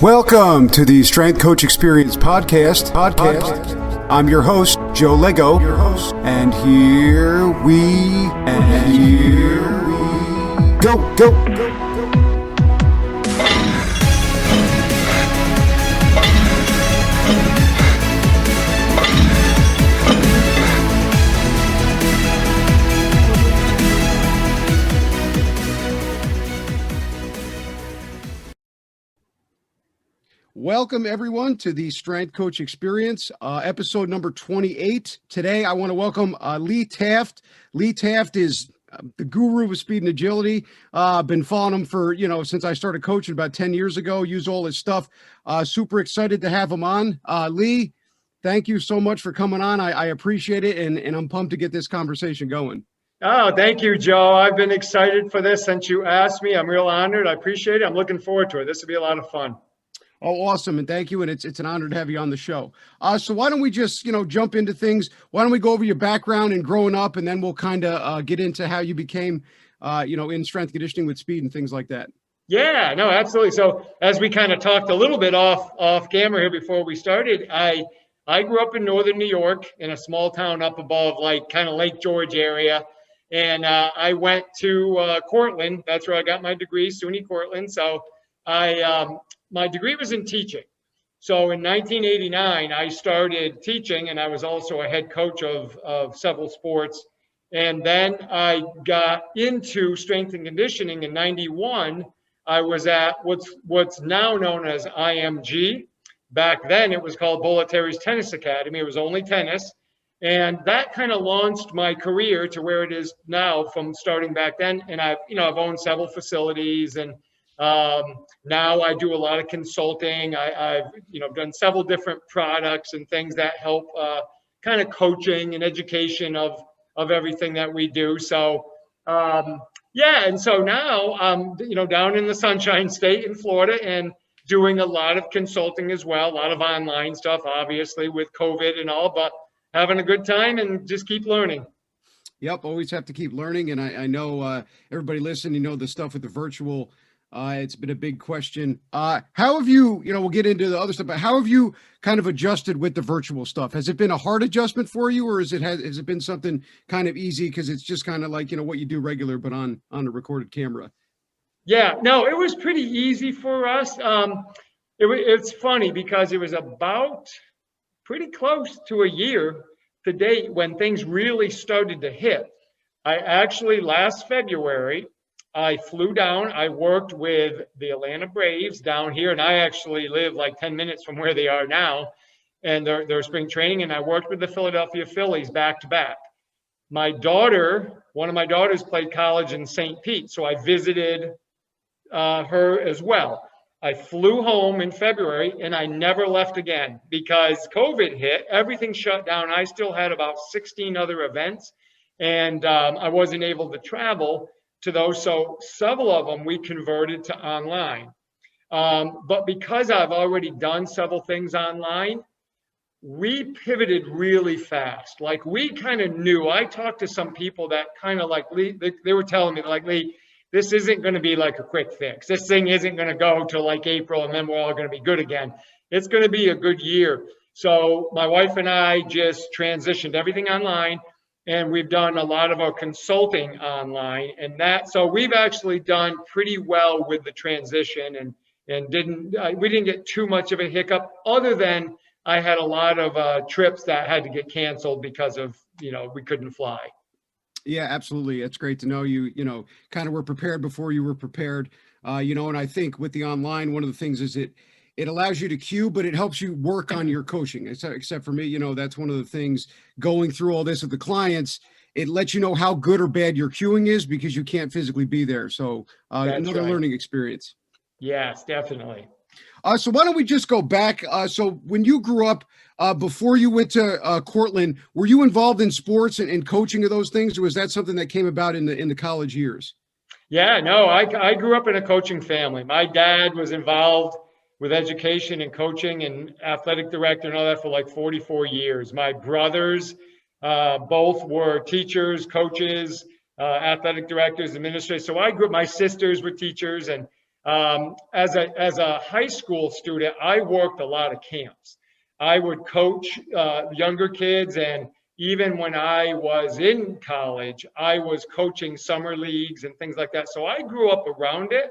Welcome to the Strength Coach Experience podcast. I'm your host, Joe Lego, and here we go. Welcome, everyone, to the Strength Coach Experience, episode number 28. Today, I want to welcome Lee Taft. Lee Taft is the guru of speed and agility. I've been following him for, since I started coaching about 10 years ago, use all his stuff. Super excited to have him on. Lee, thank you so much for coming on. I appreciate it, and I'm pumped to get this conversation going. Oh, thank you, Joe. I've been excited for this since you asked me. I'm real honored. I appreciate it. I'm looking forward to it. This will be a lot of fun. Oh, awesome. And thank you. And it's an honor to have you on the show. So why don't we just, jump into things? Why don't we go over your background and growing up, and then we'll kind of get into how you became, in strength conditioning with speed and things like that. Yeah, no, absolutely. So as we kind of talked a little bit off camera here before we started, I grew up in northern New York in a small town up above, like kind of Lake George area. And I went to Cortland. That's where I got my degree, SUNY Cortland. So my degree was in teaching. So in 1989, I started teaching, and I was also a head coach of several sports. And then I got into strength and conditioning in 91. I was at what's now known as IMG. Back then, it was called Bolletari's Tennis Academy. It was only tennis. And that kind of launched my career to where it is now from starting back then. And I've owned several facilities, and now I do a lot of consulting. I've done several different products and things that help kind of coaching and education of everything that we do. So and so now I'm down in the Sunshine State in Florida and doing a lot of consulting as well, a lot of online stuff, obviously with COVID and all, but having a good time and just keep learning. Yep, always have to keep learning. And I know everybody listening, the stuff with the virtual. It's been a big question. How have you, we'll get into the other stuff, but how have you kind of adjusted with the virtual stuff? Has it been a hard adjustment for you, or has it been something kind of easy because it's just kind of like, what you do regular, but on a recorded camera? Yeah, no, it was pretty easy for us. It's funny because it was about pretty close to a year to date when things really started to hit. I actually, last February, I flew down. I worked with the Atlanta Braves down here, and I actually live like 10 minutes from where they are now, and their spring training, and I worked with the Philadelphia Phillies back to back. One of my daughters played college in St. Pete, so I visited her as well. I flew home in February, and I never left again because COVID hit. Everything shut down. I still had about 16 other events, and I wasn't able to travel to those. So several of them we converted to online. But because I've already done several things online, we pivoted really fast. Like we kind of knew, I talked to some people that kind of like, Lee, they were telling me like, Lee, this isn't going to be like a quick fix. This thing isn't going to go till like April and then we're all going to be good again. It's going to be a good year. So my wife and I just transitioned everything online. And we've done a lot of our consulting online, so we've actually done pretty well with the transition, and we didn't get too much of a hiccup, other than I had a lot of trips that had to get canceled because of we couldn't fly. Yeah, absolutely. It's great to know you kind of were prepared before you were prepared. And I think with the online, one of the things is it allows you to cue, but it helps you work on your coaching. Except for me, that's one of the things going through all this with the clients. It lets you know how good or bad your cueing is because you can't physically be there. So another learning experience. Yes, definitely. So why don't we just go back? So when you grew up, before you went to Cortland, were you involved in sports and coaching of those things, or was that something that came about in the college years? Yeah, no, I grew up in a coaching family. My dad was involved with education and coaching and athletic director and all that for like 44 years. My brothers both were teachers, coaches, athletic directors, administrators. So I grew up, my sisters were teachers, and As a high school student, I worked a lot of camps. I would coach younger kids, and even when I was in college, I was coaching summer leagues and things like that. So I grew up around it.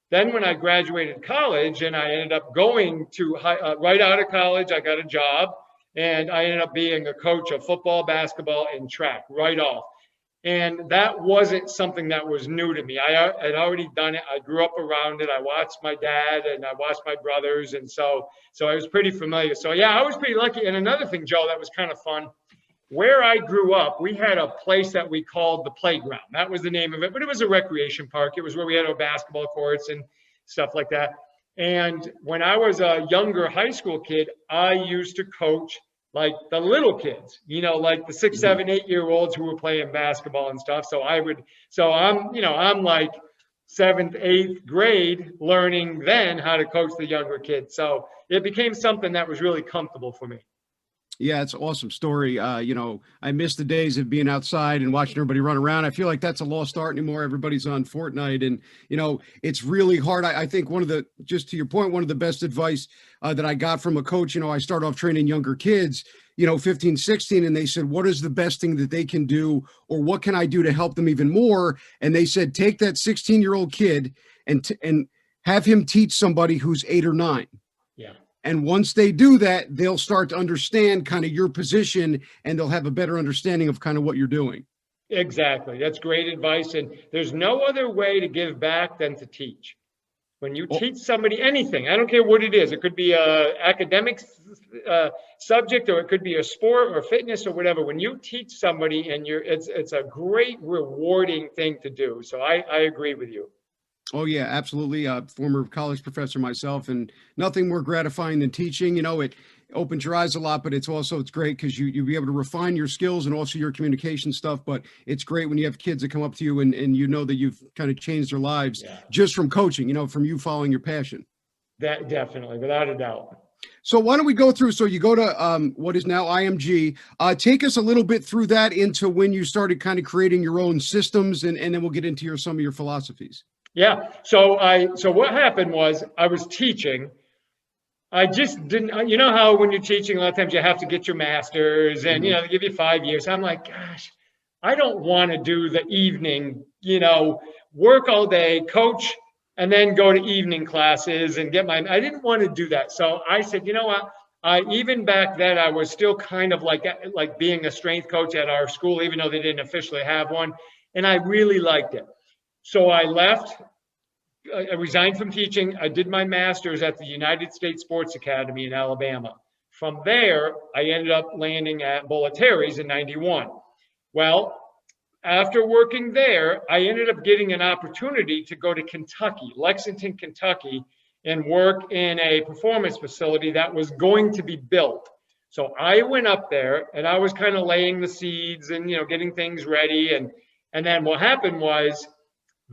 Then when I graduated college and I ended up going to right out of college, I got a job and I ended up being a coach of football, basketball, and track right off. And that wasn't something that was new to me. I had already done it. I grew up around it. I watched my dad and I watched my brothers. And so I was pretty familiar. So yeah, I was pretty lucky. And another thing, Joe, that was kind of fun. Where I grew up, we had a place that we called the playground. That was the name of it, but it was a recreation park. It was where we had our basketball courts and stuff like that. And when I was a younger high school kid, I used to coach like the little kids, like the 6, 7, 8-year-olds who were playing basketball and stuff. So I'm like 7th, 8th grade learning then how to coach the younger kids. So it became something that was really comfortable for me. Yeah, it's an awesome story. I miss the days of being outside and watching everybody run around. I feel like that's a lost art anymore. Everybody's on Fortnite, and it's really hard. I think just to your point, one of the best advice that I got from a coach, I started off training younger kids, 15, 16, and they said, what is the best thing that they can do, or what can I do to help them even more? And they said, take that 16-year-old kid and have him teach somebody who's 8 or 9. Yeah. And once they do that, they'll start to understand kind of your position, and they'll have a better understanding of kind of what you're doing. Exactly. That's great advice. And there's no other way to give back than to teach. When you teach somebody anything, I don't care what it is. It could be a academic subject, or it could be a sport or fitness or whatever. When you teach somebody, and it's a great rewarding thing to do. So I agree with you. Oh, yeah, absolutely. Former college professor myself, and nothing more gratifying than teaching. It opens your eyes a lot, but it's great because you'll be able to refine your skills and also your communication stuff. But it's great when you have kids that come up to you and that you've kind of changed their lives just from coaching, from you following your passion. That definitely, without a doubt. So why don't we go through, so you go to what is now IMG, take us a little bit through that into when you started kind of creating your own systems, and then we'll get into some of your philosophies. Yeah. So what happened was I was teaching. I just didn't, how when you're teaching, a lot of times you have to get your master's and, they give you 5 years. I'm like, gosh, I don't want to do the evening, work all day, coach, and then go to evening classes and I didn't want to do that. So I said, you know what? Even back then, I was still kind of like being a strength coach at our school, even though they didn't officially have one. And I really liked it. So I left, I resigned from teaching. I did my master's at the United States Sports Academy in Alabama. From there, I ended up landing at Bollettieri's in 91. Well, after working there, I ended up getting an opportunity to go to Kentucky, Lexington, Kentucky, and work in a performance facility that was going to be built. So I went up there and I was kind of laying the seeds and, getting things ready. And then what happened was,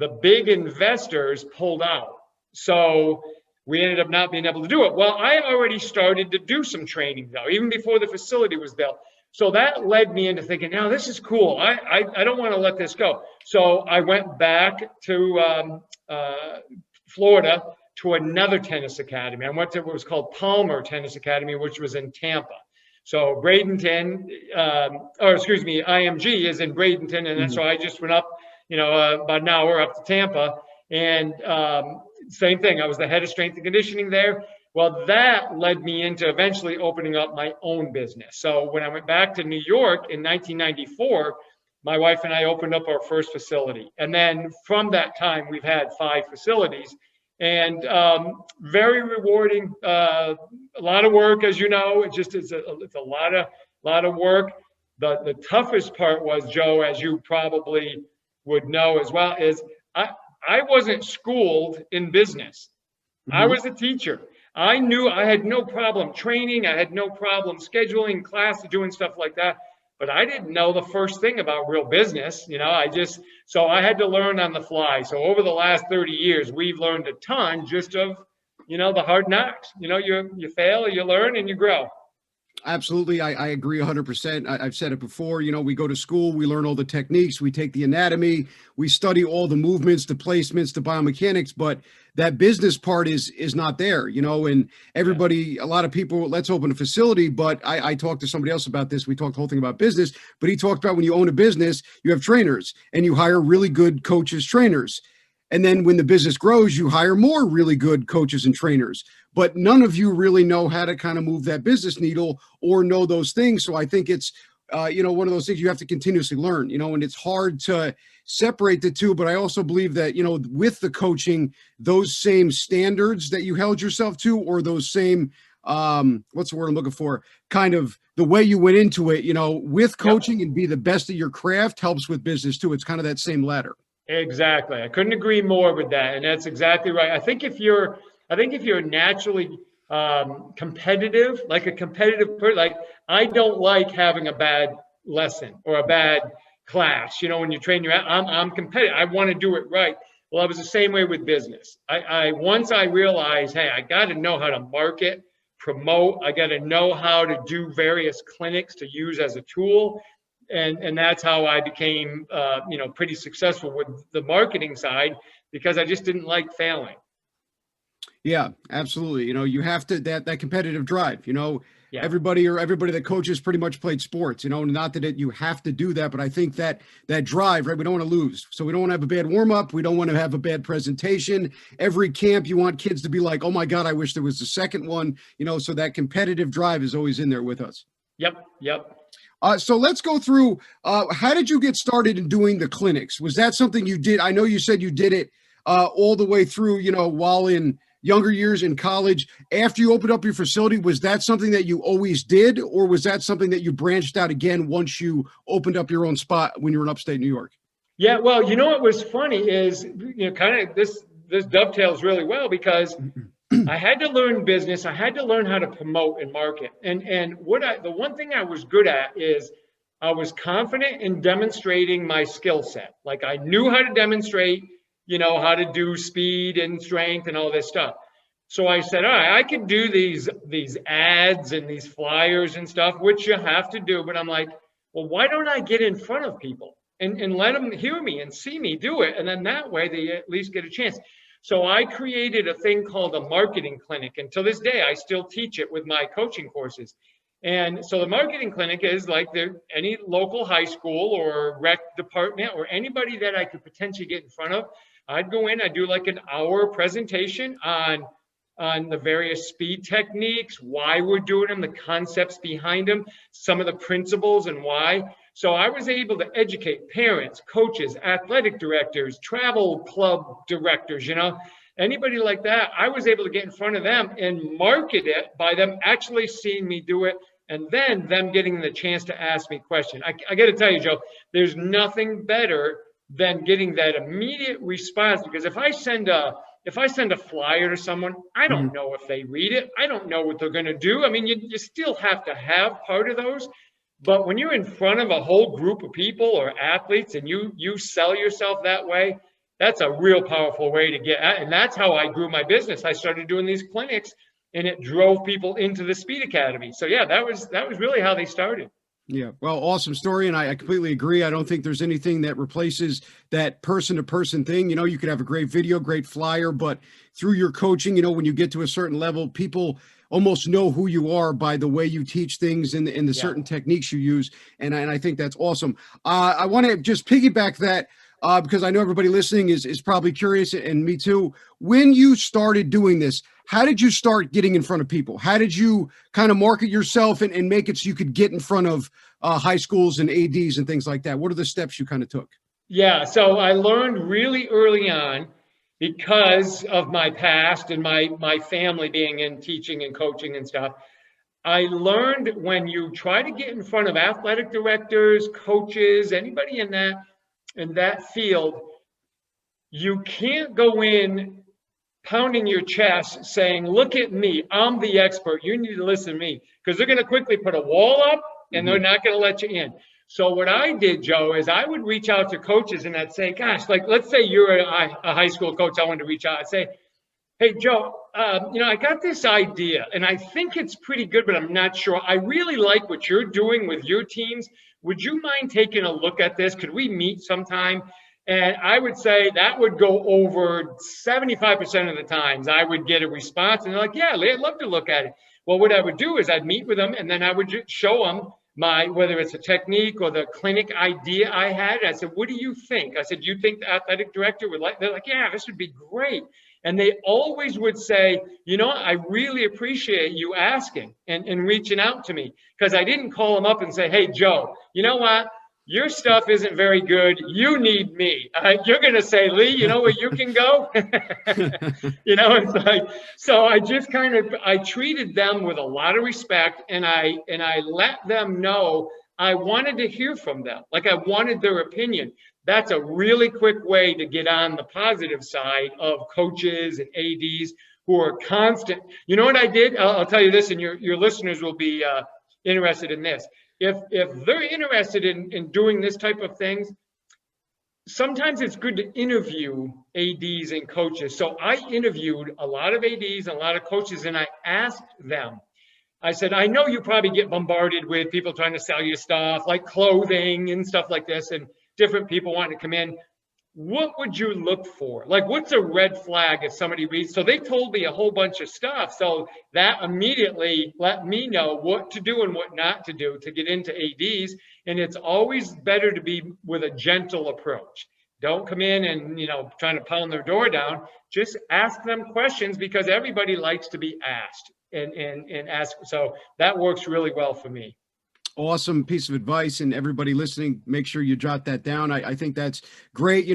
the big investors pulled out. So we ended up not being able to do it. Well, I already started to do some training though, even before the facility was built. So that led me into thinking, now this is cool. I don't want to let this go. So I went back to Florida to another tennis academy. I went to what was called Palmer Tennis Academy, which was in Tampa. So IMG is in Bradenton. And then so I just went up, about an hour up to Tampa, and same thing. I was the head of strength and conditioning there. Well, that led me into eventually opening up my own business. So when I went back to New York in 1994, my wife and I opened up our first facility. And then from that time, we've had 5 facilities, and very rewarding. A lot of work, as you know. It's a lot of work. The toughest part was, Joe, as you probably would know as well, is I wasn't schooled in business. I was a teacher. I knew I had no problem training. I had no problem scheduling classes, doing stuff like that. But I didn't know the first thing about real business. So I had to learn on the fly. So over the last 30 years, we've learned a ton just of, the hard knocks. You fail, you learn, and you grow. Absolutely. I agree 100%. I've said it before, we go to school, we learn all the techniques, we take the anatomy, we study all the movements, the placements, the biomechanics, but that business part is not there, you know, and everybody, a lot of people, let's open a facility, but I talked to somebody else about this. We talked the whole thing about business, but he talked about when you own a business, you have trainers and you hire really good coaches, trainers. And then when the business grows, you hire more really good coaches and trainers, but none of you really know how to kind of move that business needle or know those things. So I think it's, you know, one of those things you have to continuously learn, you know, and it's hard to separate the two. But I also believe that, you know, with the coaching, those same standards that you held yourself to, or those same, what's the word I'm looking for? Kind of the way you went into it, you know, with coaching and be the best at your craft helps with business too. It's kind of that same ladder. Exactly. I couldn't agree more with that. And that's exactly right. I think if you're naturally competitive, like a competitive person, like I don't like having a bad lesson or a bad class. You know, when you train I'm competitive. I want to do it right. Well, I was the same way with business. Once I realized, hey, I got to know how to market, promote. I got to know how to do various clinics to use as a tool. And that's how I became, you know, pretty successful with the marketing side, because I just didn't like failing. Yeah, absolutely. You know, you have to, that competitive drive, you know, Yeah. everybody that coaches pretty much played sports, you know, not that you have to do that, but I think that drive, right? We don't want to lose. So we don't want to have a bad warm up. We don't want to have a bad presentation. Every camp, you want kids to be like, oh my God, I wish there was a second one, you know, so that competitive drive is always in there with us. Yep. So let's go through, how did you get started in doing the clinics? Was that something you did? I know you said you did it all the way through, you know, while in younger years in college. After you opened up your facility, was that something that you always did, or was that something that you branched out again once you opened up your own spot when you were in upstate New York? Yeah. Well, you know, what was funny is, you know, kind of this dovetails really well, because I had to learn business. I had to learn how to promote and market. And the one thing I was good at is I was confident in demonstrating my skill set. Like I knew how to demonstrate, you know, how to do speed and strength and all this stuff. So I said, all right, I could do these ads and these flyers and stuff, which you have to do. But I'm like, well, why don't I get in front of people and let them hear me and see me do it? And then that way they at least get a chance. So I created a thing called a marketing clinic. And to this day, I still teach it with my coaching courses. And so the marketing clinic is like any local high school or rec department or anybody that I could potentially get in front of. I'd go in, I'd do like an hour presentation on the various speed techniques, why we're doing them, the concepts behind them, some of the principles and why. So I was able to educate parents, coaches, athletic directors, travel club directors, you know, anybody like that. I was able to get in front of them and market it by them actually seeing me do it, and then them getting the chance to ask me questions. I got to tell you, Joe, there's nothing better than getting that immediate response, because if I send a flyer to someone, I don't know if they read it. I don't know what they're going to do. I mean, you still have to have part of those. But when you're in front of a whole group of people or athletes and you sell yourself that way, that's a real powerful way to get at. And that's how I grew my business. I started doing these clinics, and it drove people into the Speed Academy. So yeah, that was really how they started. Yeah, well, awesome story. And I completely agree. I don't think there's anything that replaces that person-to-person thing. You know, you could have a great video, great flyer, but through your coaching, you know, when you get to a certain level, people almost know who you are by the way you teach things and the certain techniques you use. And I think that's awesome. I want to just piggyback that because I know everybody listening is probably curious, and me too. When you started doing this, how did you start getting in front of people? How did you kind of market yourself and make it so you could get in front of high schools and ADs and things like that? What are the steps you kind of took? Yeah, so I learned really early on, because of my past and my family being in teaching and coaching and stuff. I learned when you try to get in front of athletic directors, coaches, anybody in that field, you can't go in pounding your chest saying, look at me, I'm the expert, you need to listen to me, because they're going to quickly put a wall up and they're not going to let you in. So what I did, Joe, is I would reach out to coaches and I'd say, gosh, like, let's say you're a high school coach. I wanted to reach out. I'd say, hey, Joe, you know, I got this idea and I think it's pretty good, but I'm not sure. I really like what you're doing with your teams. Would you mind taking a look at this? Could we meet sometime? And I would say that would go over 75% of the times. I would get a response and they're like, yeah, Lee, I'd love to look at it. Well, what I would do is I'd meet with them and then I would show them whether it's a technique or the clinic idea I had. I said, what do you think? I said, you think the athletic director would like, they're like, yeah, this would be great. And they always would say, I really appreciate you asking and reaching out to me, because I didn't call them up and say, hey, Joe, you know what? Your stuff isn't very good. You need me. You're going to say, Lee, you know where you can go? It's like, so I just I treated them with a lot of respect, and I let them know I wanted to hear from them. Like, I wanted their opinion. That's a really quick way to get on the positive side of coaches and ADs who are constant. You know what I did? I'll tell you this, and your listeners will be interested in this. If they're interested in doing this type of things, sometimes it's good to interview ADs and coaches. So I interviewed a lot of ADs and a lot of coaches, and I asked them, I said, I know you probably get bombarded with people trying to sell you stuff like clothing and stuff like this, and different people wanting to come in. What would you look for? Like, what's a red flag if somebody reads? So they told me a whole bunch of stuff. So that immediately let me know what to do and what not to do to get into ADs. And it's always better to be with a gentle approach. Don't come in and, trying to pound their door down. Just ask them questions, because everybody likes to be asked and ask. So that works really well for me. Awesome piece of advice, and everybody listening, make sure you jot that down. I think that's great.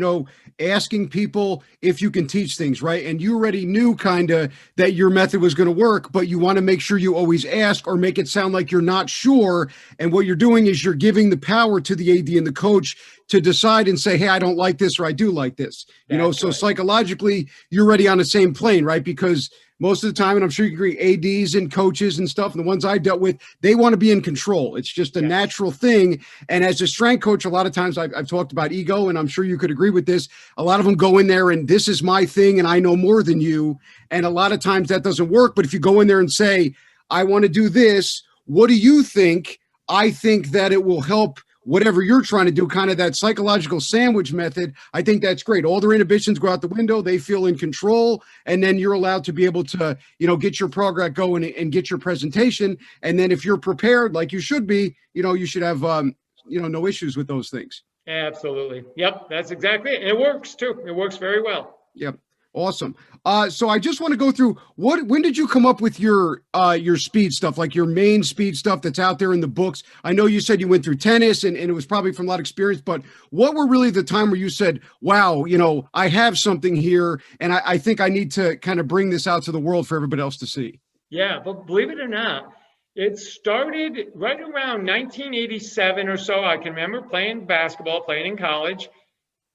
Asking people if you can teach things, right? And you already knew kind of that your method was going to work, but you want to make sure you always ask or make it sound like you're not sure. And what you're doing is you're giving the power to the AD and the coach to decide and say, hey, I don't like this, or I do like this. So right. Psychologically, you're already on the same plane, right? Because most of the time, and I'm sure you agree, ADs and coaches and stuff, and the ones I dealt with, they want to be in control. It's just a natural thing. And as a strength coach, a lot of times I've talked about ego, and I'm sure you could agree with this. A lot of them go in there and this is my thing and I know more than you. And a lot of times that doesn't work. But if you go in there and say, I want to do this, what do you think? I think that it will help whatever you're trying to do, kind of that psychological sandwich method. I think that's great. All their inhibitions go out the window. They feel in control. And then you're allowed to be able to, get your program going and get your presentation. And then if you're prepared, like you should be, you should have, no issues with those things. Absolutely. Yep. That's exactly it. And it works too. It works very well. Yep. Awesome. So I just want to go through when did you come up with your speed stuff, like your main speed stuff that's out there in the books? I know you said you went through tennis and it was probably from a lot of experience, but what were really the time where you said, wow, I have something here and I think I need to kind of bring this out to the world for everybody else to see? Yeah, but believe it or not, it started right around 1987 or so. I can remember playing basketball, playing in college.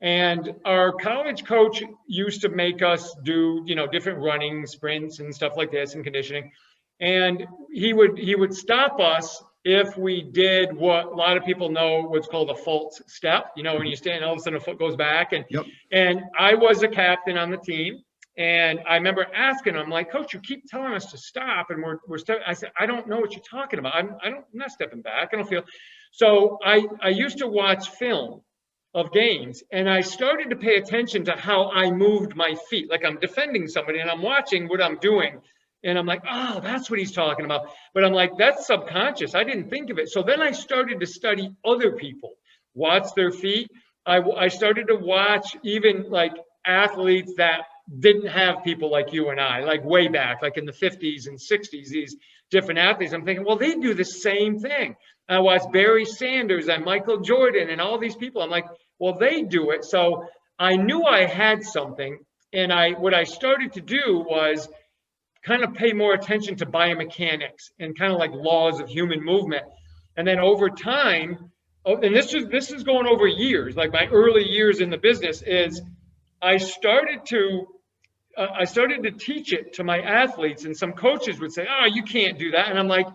And our college coach used to make us do, different running sprints and stuff like this and conditioning. And he would stop us if we did what a lot of people know what's called a false step. When you stand, all of a sudden a foot goes back. And I was a captain on the team. And I remember asking him, like, Coach, you keep telling us to stop, and we're stepping. I said, I don't know what you're talking about. I'm not stepping back. I don't feel. So I used to watch film of games, and I started to pay attention to how I moved my feet. Like, I'm defending somebody and I'm watching what I'm doing, and I'm like, oh, that's what he's talking about. But I'm like, that's subconscious. I didn't think of it. So then I started to study other people, watch their feet. I started to watch even like athletes that didn't have people like you and I, like way back, like in the 50s and 60s, these different athletes. I'm thinking, well, they do the same thing. I watched Barry Sanders and Michael Jordan and all these people. I'm like, well, they do it. So I knew I had something. And what I started to do was kind of pay more attention to biomechanics and kind of like laws of human movement. And then over time, and this is going over years, like my early years in the business, is I started to teach it to my athletes, and some coaches would say, oh, you can't do that. And I'm like,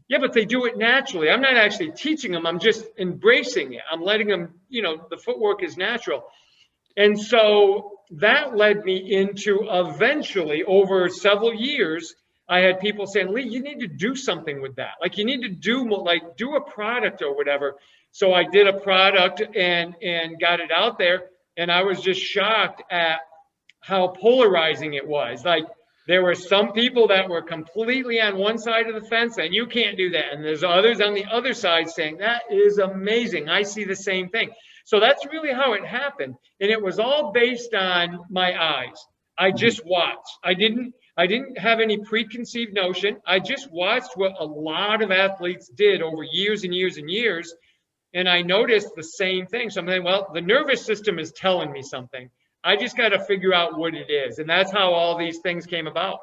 yeah, but they do it naturally. I'm not actually teaching them. I'm just embracing it. I'm letting them, the footwork is natural. And so that led me into eventually, over several years, I had people saying, Lee, you need to do something with that. Like, you need to do a product or whatever. So I did a product and got it out there. And I was just shocked at how polarizing it was. Like, there were some people that were completely on one side of the fence and you can't do that. And there's others on the other side saying, that is amazing. I see the same thing. So that's really how it happened. And it was all based on my eyes. I just watched. I didn't have any preconceived notion. I just watched what a lot of athletes did over years and years and years. And I noticed the same thing. So I'm thinking, well, the nervous system is telling me something. I just got to figure out what it is. And that's how all these things came about.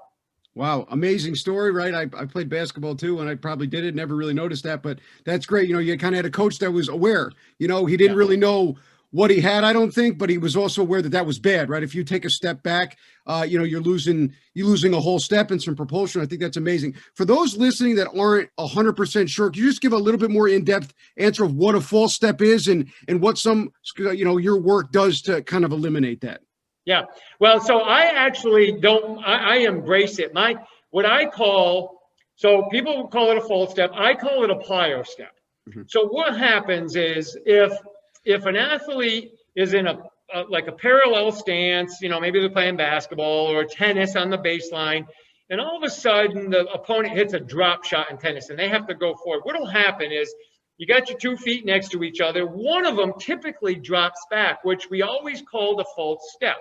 Wow. Amazing story, right? I played basketball too, and I probably did it. Never really noticed that, but that's great. You know, you kind of had a coach that was aware, you know, he didn't really know what he had, I don't think, but he was also aware that that was bad, right? If you take a step back, you know, you're losing a whole step and some propulsion. I think that's amazing. For those listening that aren't 100% sure, can you just give a little bit more in-depth answer of what a false step is and what some, you know, your work does to kind of eliminate that? Yeah. Well, so I actually I embrace it. What I call, so people call it a false step. I call it a plyo step. So what happens is if an athlete is in like a parallel stance, you know, maybe they're playing basketball or tennis on the baseline, and all of a sudden the opponent hits a drop shot in tennis and they have to go forward. What'll happen is you got your 2 feet next to each other. One of them typically drops back, which we always called a false step.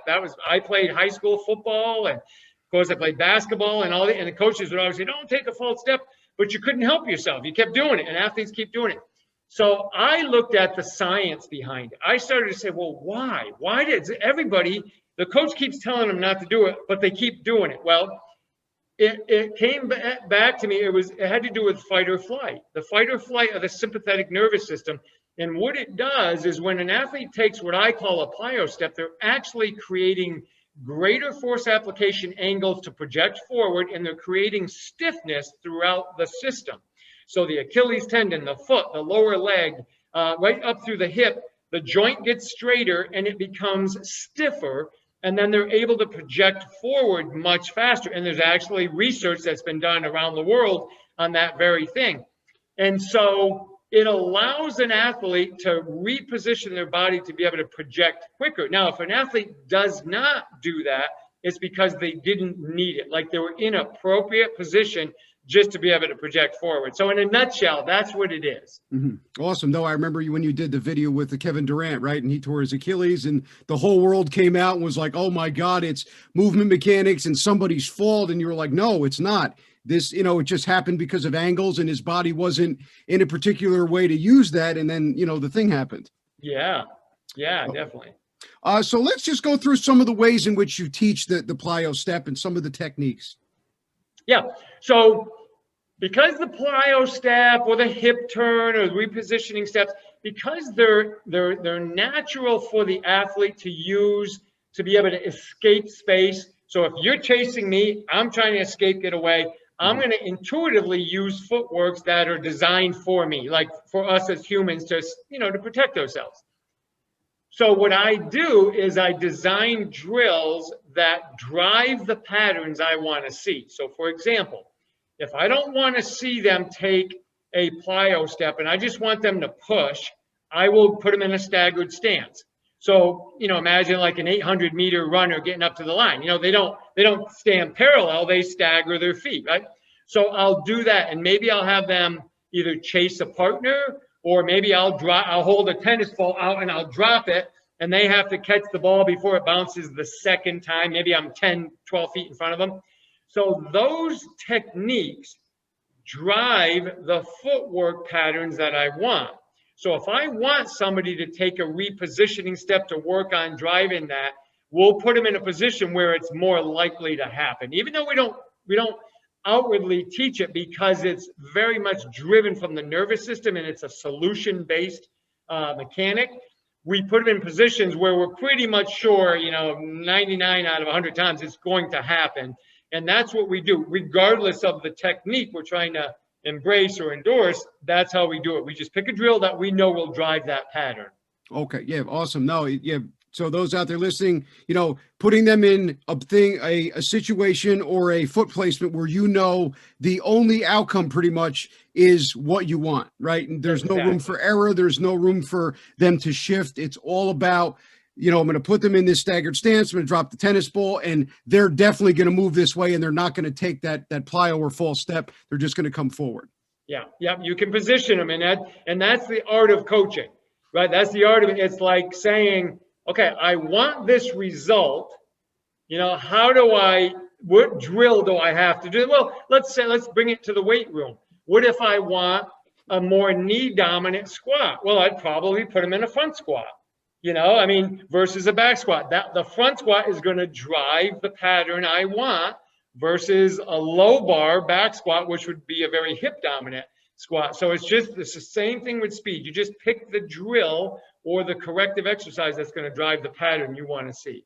I played high school football, and of course I played basketball and and the coaches would always say, don't take a false step, but you couldn't help yourself. You kept doing it, and athletes keep doing it. So I looked at the science behind it. I started to say, well, why? Why did the coach keeps telling them not to do it, but they keep doing it? Well, it came back to me. It had to do with fight or flight, the fight or flight of the sympathetic nervous system. And what it does is when an athlete takes what I call a plyo step, they're actually creating greater force application angles to project forward, and they're creating stiffness throughout the system. So the Achilles tendon, the foot, the lower leg, right up through the hip, the joint gets straighter and it becomes stiffer. And then they're able to project forward much faster. And there's actually research that's been done around the world on that very thing. And so it allows an athlete to reposition their body to be able to project quicker. Now, if an athlete does not do that, it's because they didn't need it. Like they were in an appropriate position just to be able to project forward. So in a nutshell, that's what it is. Awesome. Though I remember you when you did the video with the Kevin Durant, right? And he tore his Achilles and the whole world came out and was like, oh my God, it's movement mechanics and somebody's fault. And you were like, no, it's not. This, you know, it just happened because of angles and his body wasn't in a particular way to use that. And then, you know, the thing happened. Yeah, definitely. So let's just go through some of the ways in which you teach the plyo step and some of the techniques. Yeah. So because the plyo step or the hip turn or the repositioning steps, because they're natural for the athlete to use to be able to escape space. So if you're chasing me, I'm trying to escape, get away. I'm going to intuitively use footworks that are designed for me, like for us as humans to, you know, to protect ourselves. So what I do is I design drills that drive the patterns I want to see. So for example, if I don't want to see them take a plyo step and I just want them to push, I will put them in a staggered stance. So, you know, imagine like an 800-meter runner getting up to the line. You know, they don't stand parallel, they stagger their feet, right? So I'll do that, and maybe I'll have them either chase a partner, or maybe I'll hold a tennis ball out and I'll drop it, and they have to catch the ball before it bounces the second time. Maybe I'm 10, 12 feet in front of them. So those techniques drive the footwork patterns that I want. So if I want somebody to take a repositioning step to work on driving that, we'll put them in a position where it's more likely to happen. Even though we don't outwardly teach it, because it's very much driven from the nervous system and it's a solution-based mechanic, we put them in positions where we're pretty much sure, you know, 99 out of 100 times it's going to happen. And that's what we do, regardless of the technique we're trying to embrace or endorse. That's how we do it. We just pick a drill that we know will drive that pattern. Okay. Yeah. Awesome. No, yeah. So those out there listening, you know, putting them in a situation or a foot placement where, you know, the only outcome pretty much is what you want, right? And there's no room for error. There's no room for them to shift. It's all about I'm going to put them in this staggered stance. I'm going to drop the tennis ball, and they're definitely going to move this way, and they're not going to take that plyo or false step. They're just going to come forward. Yeah, you can position them, and that's the art of coaching, right? That's the art of it. It's like saying, okay, I want this result. What drill do I have to do? Well, let's bring it to the weight room. What if I want a more knee dominant squat? Well, I'd probably put them in a front squat, versus a back squat. The front squat is going to drive the pattern I want versus a low bar back squat, which would be a very hip dominant squat. So it's the same thing with speed. You just pick the drill or the corrective exercise that's going to drive the pattern you want to see.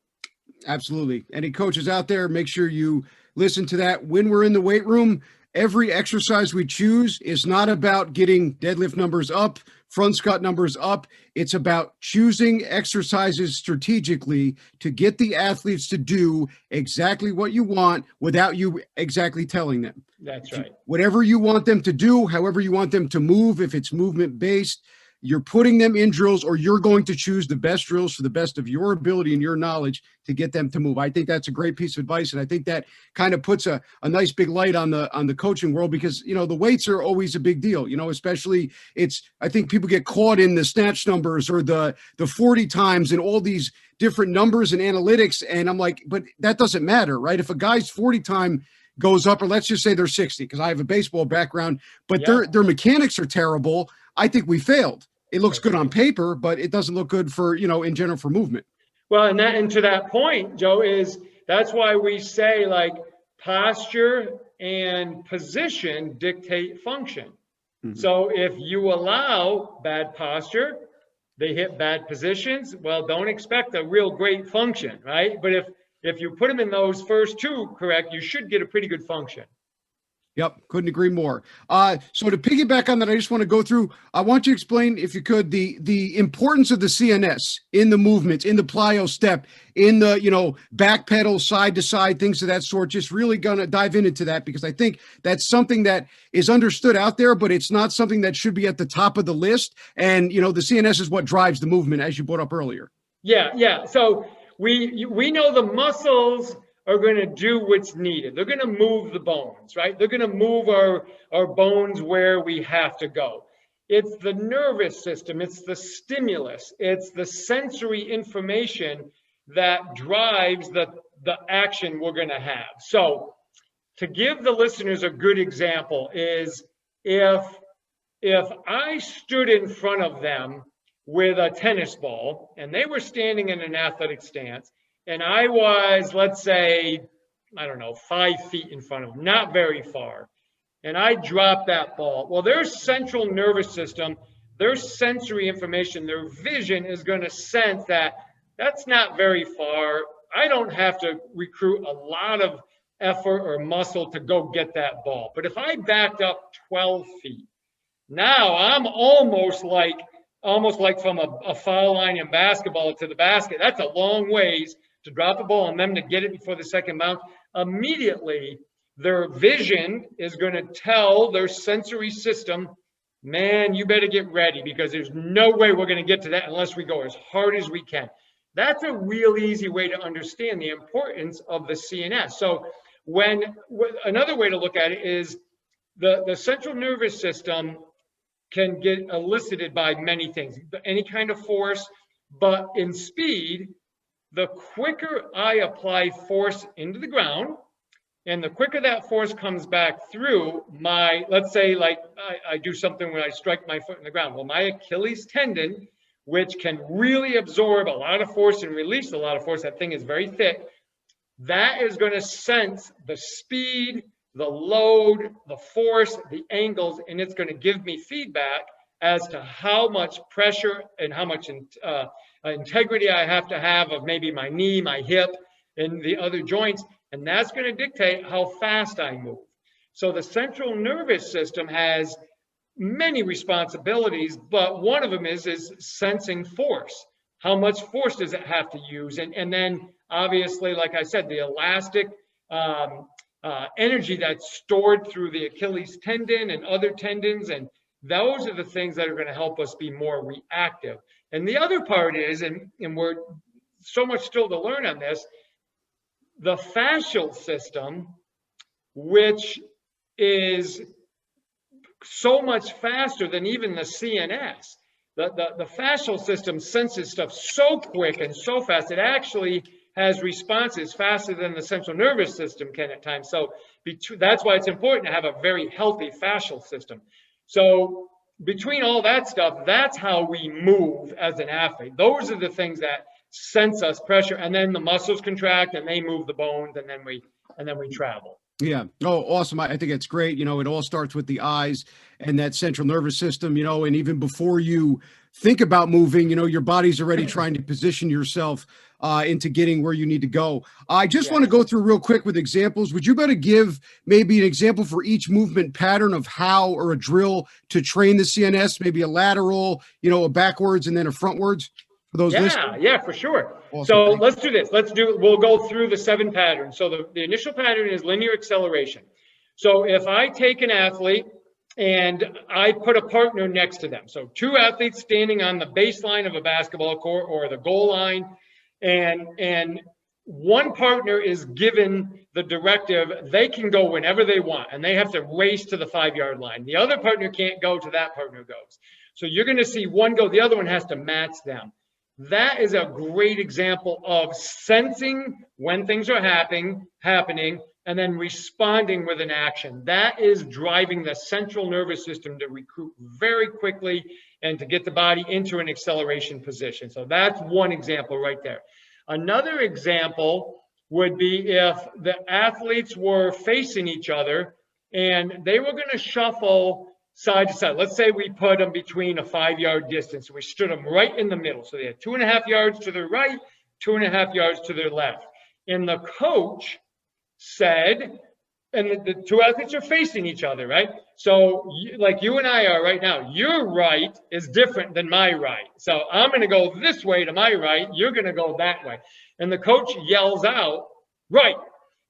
Absolutely. Any coaches out there, make sure you listen to that. When we're in the weight room, every exercise we choose is not about getting deadlift numbers up, front squat numbers up. It's about choosing exercises strategically to get the athletes to do exactly what you want without you exactly telling them. That's right. Whatever you want them to do, however you want them to move, if it's movement based, you're putting them in drills, or you're going to choose the best drills for the best of your ability and your knowledge to get them to move. I think that's a great piece of advice. And I think that kind of puts a nice big light on the coaching world, because, the weights are always a big deal, especially I think people get caught in the snatch numbers or the 40 times and all these different numbers and analytics. And I'm like, but that doesn't matter, right? If a guy's 40 time goes up, or let's just say they're 60, because I have a baseball background, but their mechanics are terrible, I think we failed. It looks good on paper, but it doesn't look good for, in general for movement. Well, and to that point, Joe, that's why we say like posture and position dictate function. Mm-hmm. So if you allow bad posture, they hit bad positions, well, don't expect a real great function, right? But if you put them in those first two correct, you should get a pretty good function. Yep, couldn't agree more. So to piggyback on that, I just want to go through, I want you to explain, if you could, the importance of the CNS in the movements, in the plyo step, in the, back pedal, side to side, things of that sort. Just really going to dive into that, because I think that's something that is understood out there, but it's not something that should be at the top of the list. And, the CNS is what drives the movement, as you brought up earlier. Yeah. So we know the muscles are going to do what's needed. They're going to move the bones, right? They're going to move our bones where we have to go. It's the nervous system, it's the stimulus, it's the sensory information that drives the action we're going to have. So to give the listeners a good example is if I stood in front of them with a tennis ball and they were standing in an athletic stance, and I was, let's say, 5 feet in front of them, not very far, and I dropped that ball. Well, their central nervous system, their sensory information, their vision is going to sense that that's not very far. I don't have to recruit a lot of effort or muscle to go get that ball. But if I backed up 12 feet, now I'm almost like from a foul line in basketball to the basket. That's a long ways to drop the ball and them to get it before the second bounce. Immediately, their vision is going to tell their sensory system, man, you better get ready, because there's no way we're going to get to that unless we go as hard as we can. That's a real easy way to understand the importance of the CNS. So another way to look at it is the central nervous system can get elicited by many things, any kind of force, but in speed, the quicker I apply force into the ground, and the quicker that force comes back through my, let's say like I do something when I strike my foot in the ground. Well, my Achilles tendon, which can really absorb a lot of force and release a lot of force, that thing is very thick, that is going to sense the speed, the load, the force, the angles, and it's going to give me feedback as to how much pressure and how much integrity I have to have of maybe my knee, my hip, and the other joints. And that's going to dictate how fast I move. So the central nervous system has many responsibilities, but one of them is sensing force. How much force does it have to use? And then obviously, like I said, the elastic energy that's stored through the Achilles tendon and other tendons, and those are the things that are going to help us be more reactive. And the other part is, and we're so much still to learn on this. The fascial system, which is so much faster than even the CNS. The fascial system senses stuff so quick and so fast. It actually has responses faster than the central nervous system can at times. So that's why it's important to have a very healthy fascial system. So between all that stuff, that's how we move as an athlete. Those are the things that sense us pressure, and then the muscles contract and they move the bones, and then we travel. Yeah. Oh, awesome. I think it's great. It all starts with the eyes and that central nervous system, and even before you think about moving, your body's already trying to position yourself into getting where you need to go. I just want to go through real quick with examples. Would you better give maybe an example for each movement pattern of how, or a drill to train the CNS, maybe a lateral, a backwards and then a frontwards? For those listening? Yeah, for sure. Awesome. So let's do this. We'll go through the 7 patterns. So the initial pattern is linear acceleration. So if I take an athlete and I put a partner next to them, so 2 athletes standing on the baseline of a basketball court or the goal line, and one partner is given the directive, they can go whenever they want, and they have to race to the 5-yard line. The other partner can't go till that partner goes. So you're going to see one go, the other one has to match them. That is a great example of sensing when things are happening, and then responding with an action. That is driving the central nervous system to recruit very quickly and to get the body into an acceleration position. So that's one example right there. Another example would be if the athletes were facing each other and they were going to shuffle side to side. Let's say we put them between a 5-yard distance. We stood them right in the middle. So they had 2.5 yards to their right, 2.5 yards to their left. And the coach said, and the 2 athletes are facing each other, right? So like you and I are right now, your right is different than my right. So I'm going to go this way to my right. You're going to go that way. And the coach yells out, right.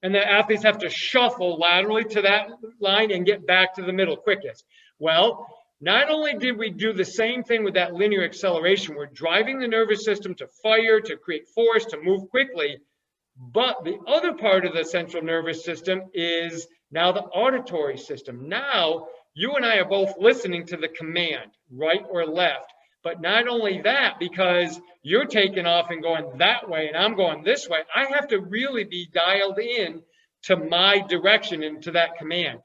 And the athletes have to shuffle laterally to that line and get back to the middle quickest. Well, not only did we do the same thing with that linear acceleration, we're driving the nervous system to fire, to create force, to move quickly, but the other part of the central nervous system is now the auditory system. Now, you and I are both listening to the command, right or left. But not only that, because you're taking off and going that way and I'm going this way, I have to really be dialed in to my direction and to that command.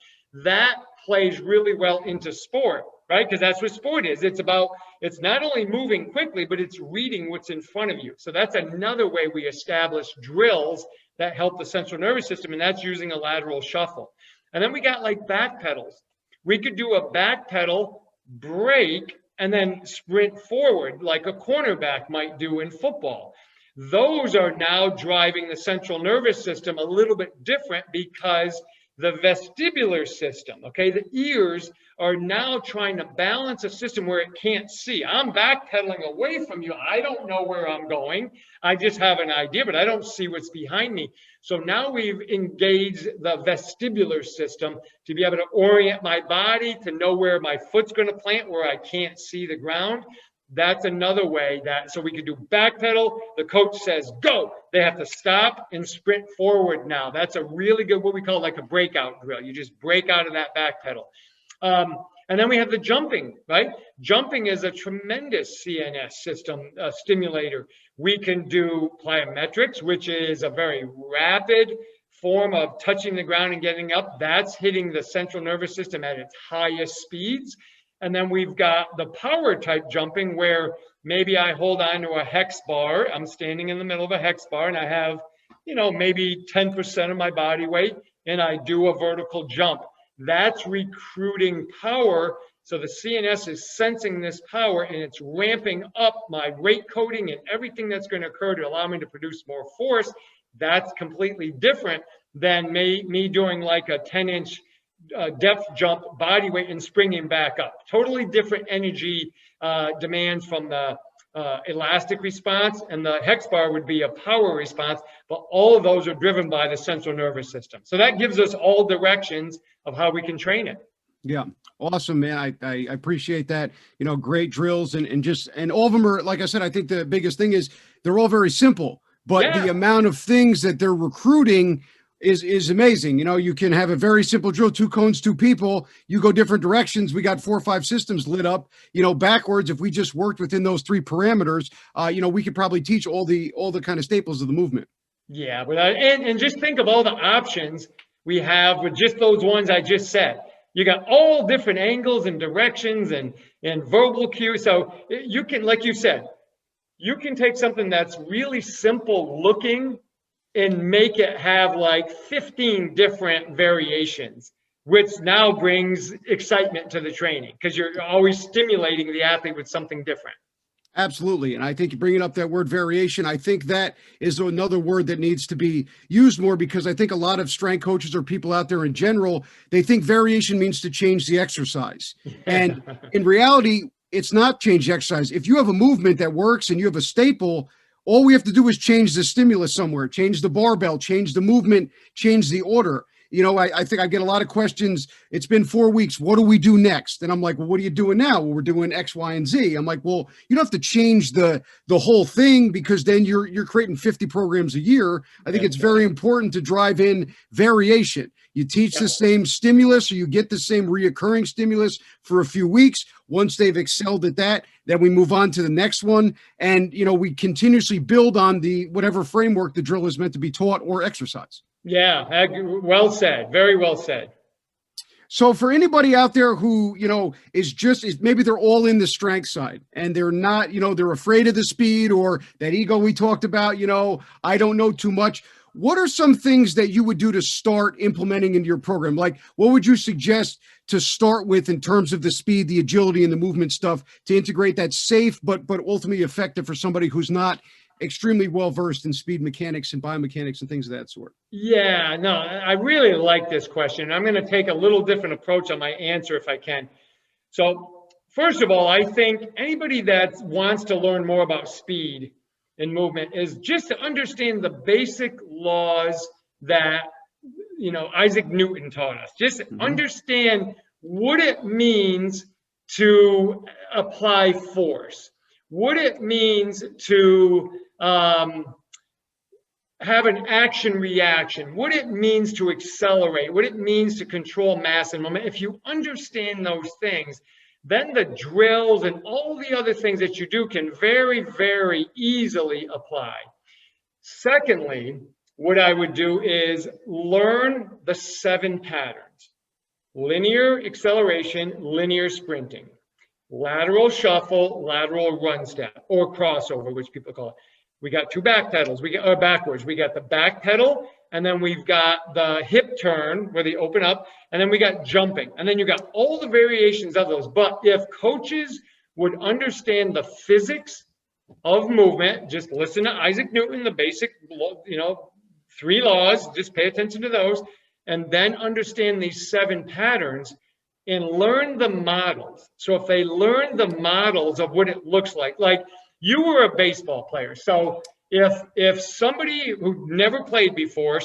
That plays really well into sport, right? Because that's what sport is. It's not only moving quickly, but it's reading what's in front of you. So that's another way we establish drills that help the central nervous system, and that's using a lateral shuffle. And then we got like back pedals. We could do a back pedal, break, and then sprint forward like a cornerback might do in football. Those are now driving the central nervous system a little bit different because the vestibular system, okay, the ears are now trying to balance a system where it can't see. I'm backpedaling away from you. I don't know where I'm going. I just have an idea, but I don't see what's behind me. So now we've engaged the vestibular system to be able to orient my body, to know where my foot's going to plant, where I can't see the ground. That's another way so we could do back pedal. The coach says, go. They have to stop and sprint forward now. That's a really good, what we call like a breakout drill. You just break out of that back pedal. And then we have the jumping, right? Jumping is a tremendous CNS system stimulator. We can do plyometrics, which is a very rapid form of touching the ground and getting up. That's hitting the central nervous system at its highest speeds. And then we've got the power type jumping where maybe I hold on to a hex bar. I'm standing in the middle of a hex bar and I have, maybe 10% of my body weight and I do a vertical jump. That's recruiting power. So the CNS is sensing this power and it's ramping up my rate coding and everything that's going to occur to allow me to produce more force. That's completely different than me doing like a 10-inch depth jump, body weight, and springing back up. Totally different energy demands from the elastic response, and the hex bar would be a power response, but all of those are driven by the central nervous system. So that gives us all directions of how we can train it. Yeah. Awesome, man. I appreciate that. Great drills and all of them are, like I said, I think the biggest thing is they're all very simple, but the Yeah. amount of things that they're recruiting is amazing. You can have a very simple drill, two cones, two people, you go different directions. We got 4 or 5 systems lit up, backwards. If we just worked within those 3 parameters, we could probably teach all the kind of staples of the movement. Yeah, and just think of all the options we have with just those ones I just said. You got all different angles and directions and verbal cues. So you can, like you said, you can take something that's really simple looking and make it have like 15 different variations, which now brings excitement to the training because you're always stimulating the athlete with something different. Absolutely. And I think bringing up that word variation, I think that is another word that needs to be used more, because I think a lot of strength coaches or people out there in general, they think variation means to change the exercise. And in reality, it's not change the exercise. If you have a movement that works and you have a staple, all we have to do is change the stimulus somewhere, change the barbell, change the movement, change the order. I think I get a lot of questions. It's been 4 weeks. What do we do next? And I'm like, well, what are you doing now? Well, we're doing X, Y, and Z. I'm like, well, you don't have to change the whole thing, because then you're creating 50 programs a year. I think it's very important to drive in variation. You teach the same stimulus, or you get the same reoccurring stimulus for a few weeks. Once they've excelled at that, then we move on to the next one. And, we continuously build on the whatever framework the drill is meant to be taught or exercise. Yeah, well said. Very well said. So for anybody out there who, is maybe they're all in the strength side and they're not, they're afraid of the speed or that ego we talked about, I don't know too much. What are some things that you would do to start implementing into your program? Like, what would you suggest to start with in terms of the speed, the agility, and the movement stuff to integrate that safe, but ultimately effective for somebody who's not extremely well versed in speed mechanics and biomechanics and things of that sort? Yeah, no, I really like this question. I'm going to take a little different approach on my answer if I can. So, first of all, I think anybody that wants to learn more about speed and movement is just to understand the basic laws that Isaac Newton taught us. Just understand what it means to apply force, what it means to have an action reaction, what it means to accelerate, what it means to control mass and moment. If you understand those things, then the drills and all the other things that you do can very, very easily apply. Secondly, what I would do is learn the 7 patterns: linear acceleration, linear sprinting, lateral shuffle, lateral run step, or crossover, which people call it. We got 2 back pedals. We got backwards. We got the back pedal, and then we've got the hip turn where they open up, and then we got jumping, and then you got all the variations of those. But if coaches would understand the physics of movement, just listen to Isaac Newton, the basic, 3 laws. Just pay attention to those, and then understand these 7 patterns and learn the models. So if they learn the models of what it looks like you were a baseball player. So if somebody who never played before,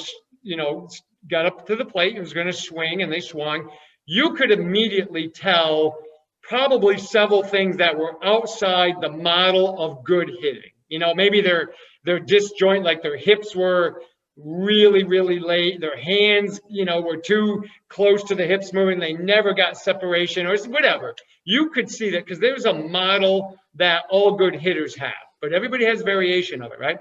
got up to the plate and was going to swing and they swung, you could immediately tell probably several things that were outside the model of good hitting. Maybe their disjoint, like their hips were really, really late. Their hands, were too close to the hips moving. They never got separation or whatever. You could see that because there's a model that all good hitters have, but everybody has variation of it, right?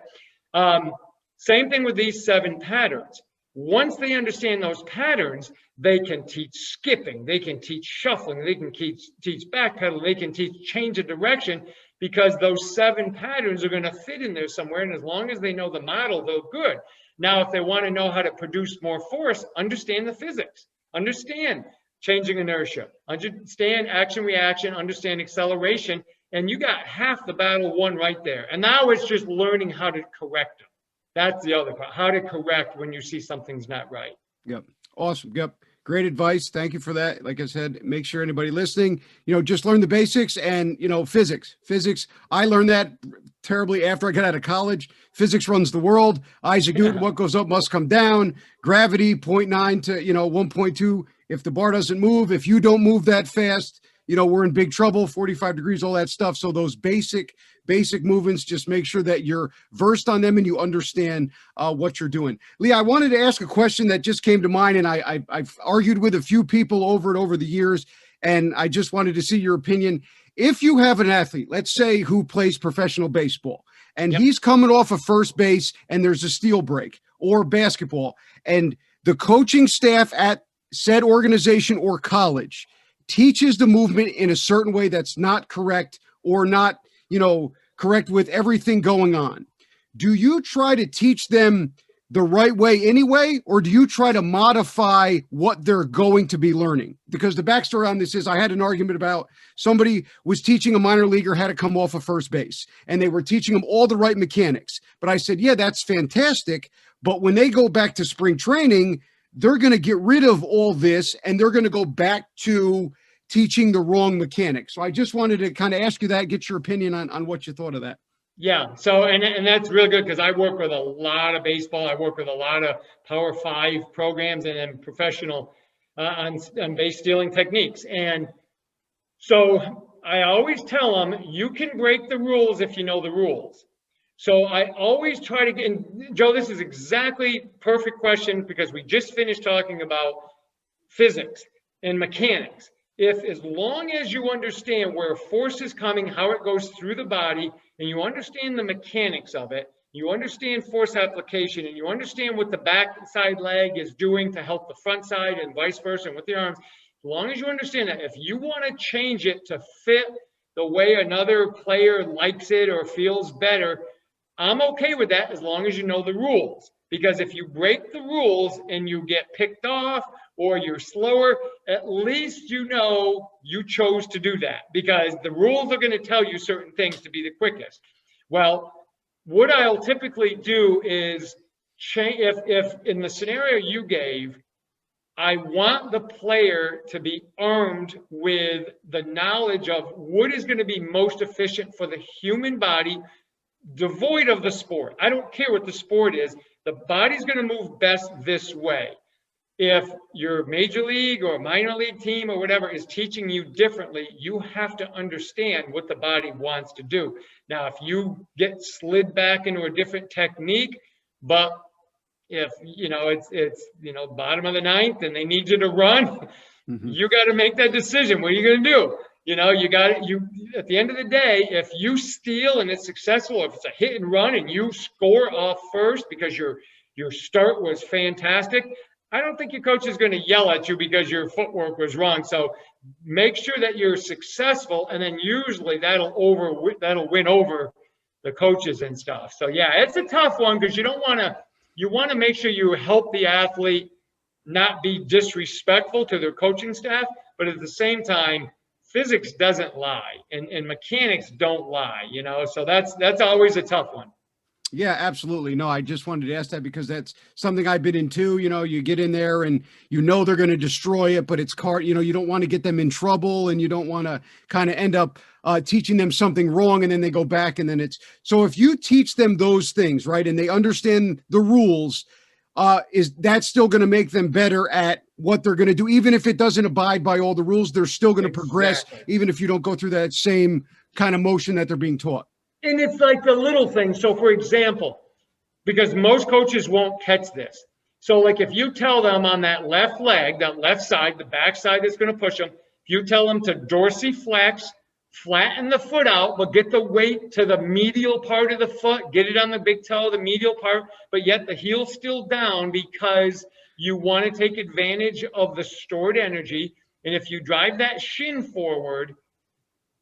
Same thing with these 7 patterns. Once they understand those patterns, they can teach skipping, they can teach shuffling, they can teach backpedaling, they can teach change of direction, because those 7 patterns are going to fit in there somewhere. And as long as they know the model, they're good. Now, if they want to know how to produce more force, understand the physics, understand changing inertia, understand action reaction, understand acceleration, and you got half the battle won right there. And now it's just learning how to correct them. That's the other part, how to correct when you see something's not right. Yep. Awesome. Yep. Great advice. Thank you for that. Like I said, make sure anybody listening, just learn the basics and, physics. I learned that terribly after I got out of college. Physics runs the world. Isaac Newton, what goes up must come down. Gravity, 0.9 to, 1.2. If the bar doesn't move, if you don't move that fast, we're in big trouble, 45 degrees, all that stuff. So those basic movements, just make sure that you're versed on them and you understand what you're doing. Lee, I wanted to ask a question that just came to mind, and I've argued with a few people over and over the years, and I just wanted to see your opinion. If you have an athlete, let's say, who plays professional baseball, and he's coming off of first base and there's a steal break, or basketball, and the coaching staff at said organization or college teaches the movement in a certain way that's not correct or not, correct with everything going on. Do you try to teach them the right way anyway, or do you try to modify what they're going to be learning? Because the backstory on this is I had an argument about somebody was teaching a minor leaguer how to come off of first base, and they were teaching them all the right mechanics. But I said, yeah, that's fantastic. But when they go back to spring training, they're going to get rid of all this and they're going to go back to teaching the wrong mechanics. So I just wanted to kind of ask you that, get your opinion on what you thought of that. Yeah. So, and that's really good because I work with a lot of baseball. I work with a lot of Power 5 programs and then professional on base stealing techniques. And so I always tell them, you can break the rules if you know the rules. So I always try to get, and Joe, this is exactly perfect question because we just finished talking about physics and mechanics. If, as long as you understand where force is coming, how it goes through the body, and you understand the mechanics of it, you understand force application, and you understand what the backside leg is doing to help the front side and vice versa, and with the arms, as long as you understand that, if you want to change it to fit the way another player likes it or feels better, I'm okay with that as long as you know the rules. Because if you break the rules and you get picked off or you're slower, at least you know you chose to do that because the rules are going to tell you certain things to be the quickest. Well, what I'll typically do is change, if in the scenario you gave, I want the player to be armed with the knowledge of what is going to be most efficient for the human body, devoid of the sport. I don't care what the sport is. The body's going to move best this way. If your major league or minor league team or whatever is teaching you differently, you have to understand what the body wants to do. Now, if you get slid back into a different technique, but if it's bottom of the ninth and they need you to run, you got to make that decision. What are you going to do? At the end of the day, if you steal and it's successful, if it's a hit and run and you score off first because your start was fantastic, I don't think your coach is going to yell at you because your footwork was wrong. So make sure that you're successful, and then usually that'll win over the coaches and stuff. So yeah, it's a tough one because you want to make sure you help the athlete not be disrespectful to their coaching staff, but at the same time, physics doesn't lie and mechanics don't lie, so that's always a tough one. Yeah, absolutely. No, I just wanted to ask that because that's something I've been into. You get in there and they're going to destroy it, but it's you don't want to get them in trouble and you don't want to kind of end up teaching them something wrong and then they go back and then so if you teach them those things, right, and they understand the rules, is that still going to make them better at what they're going to do? Even if it doesn't abide by all the rules, they're still going to progress, even if you don't go through that same kind of motion that they're being taught. And it's like the little things. So for example, because most coaches won't catch this. So like if you tell them on that left leg, that left side, the back side that's going to push them, if you tell them to dorsiflex, flatten the foot out, but get the weight to the medial part of the foot, get it on the big toe, the medial part, but yet the heel's still down because you want to take advantage of the stored energy. And if you drive that shin forward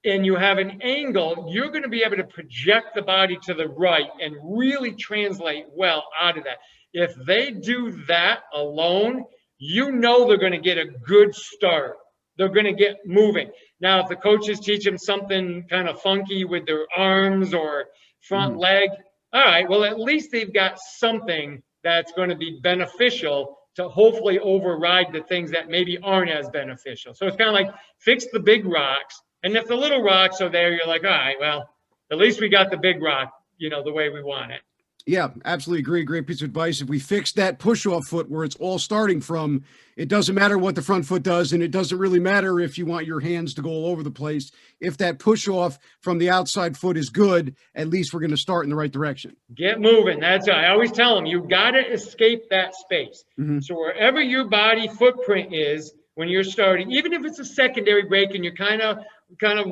and you have an angle, you're going to be able to project the body to the right and really translate well out of that. If they do that alone, they're going to get a good start. They're going to get moving. Now, if the coaches teach them something kind of funky with their arms or front leg, all right, well, at least they've got something that's going to be beneficial to hopefully override the things that maybe aren't as beneficial. So it's kind of like fix the big rocks. And if the little rocks are there, you're like, all right, well, at least we got the big rock, the way we want it. Yeah, absolutely agree. Great piece of advice. If we fix that push-off foot where it's all starting from, it doesn't matter what the front foot does, and it doesn't really matter if you want your hands to go all over the place. If that push-off from the outside foot is good, at least we're going to start in the right direction. Get moving. I always tell them, you got to escape that space. Mm-hmm. So wherever your body footprint is when you're starting, even if it's a secondary break and you're kind of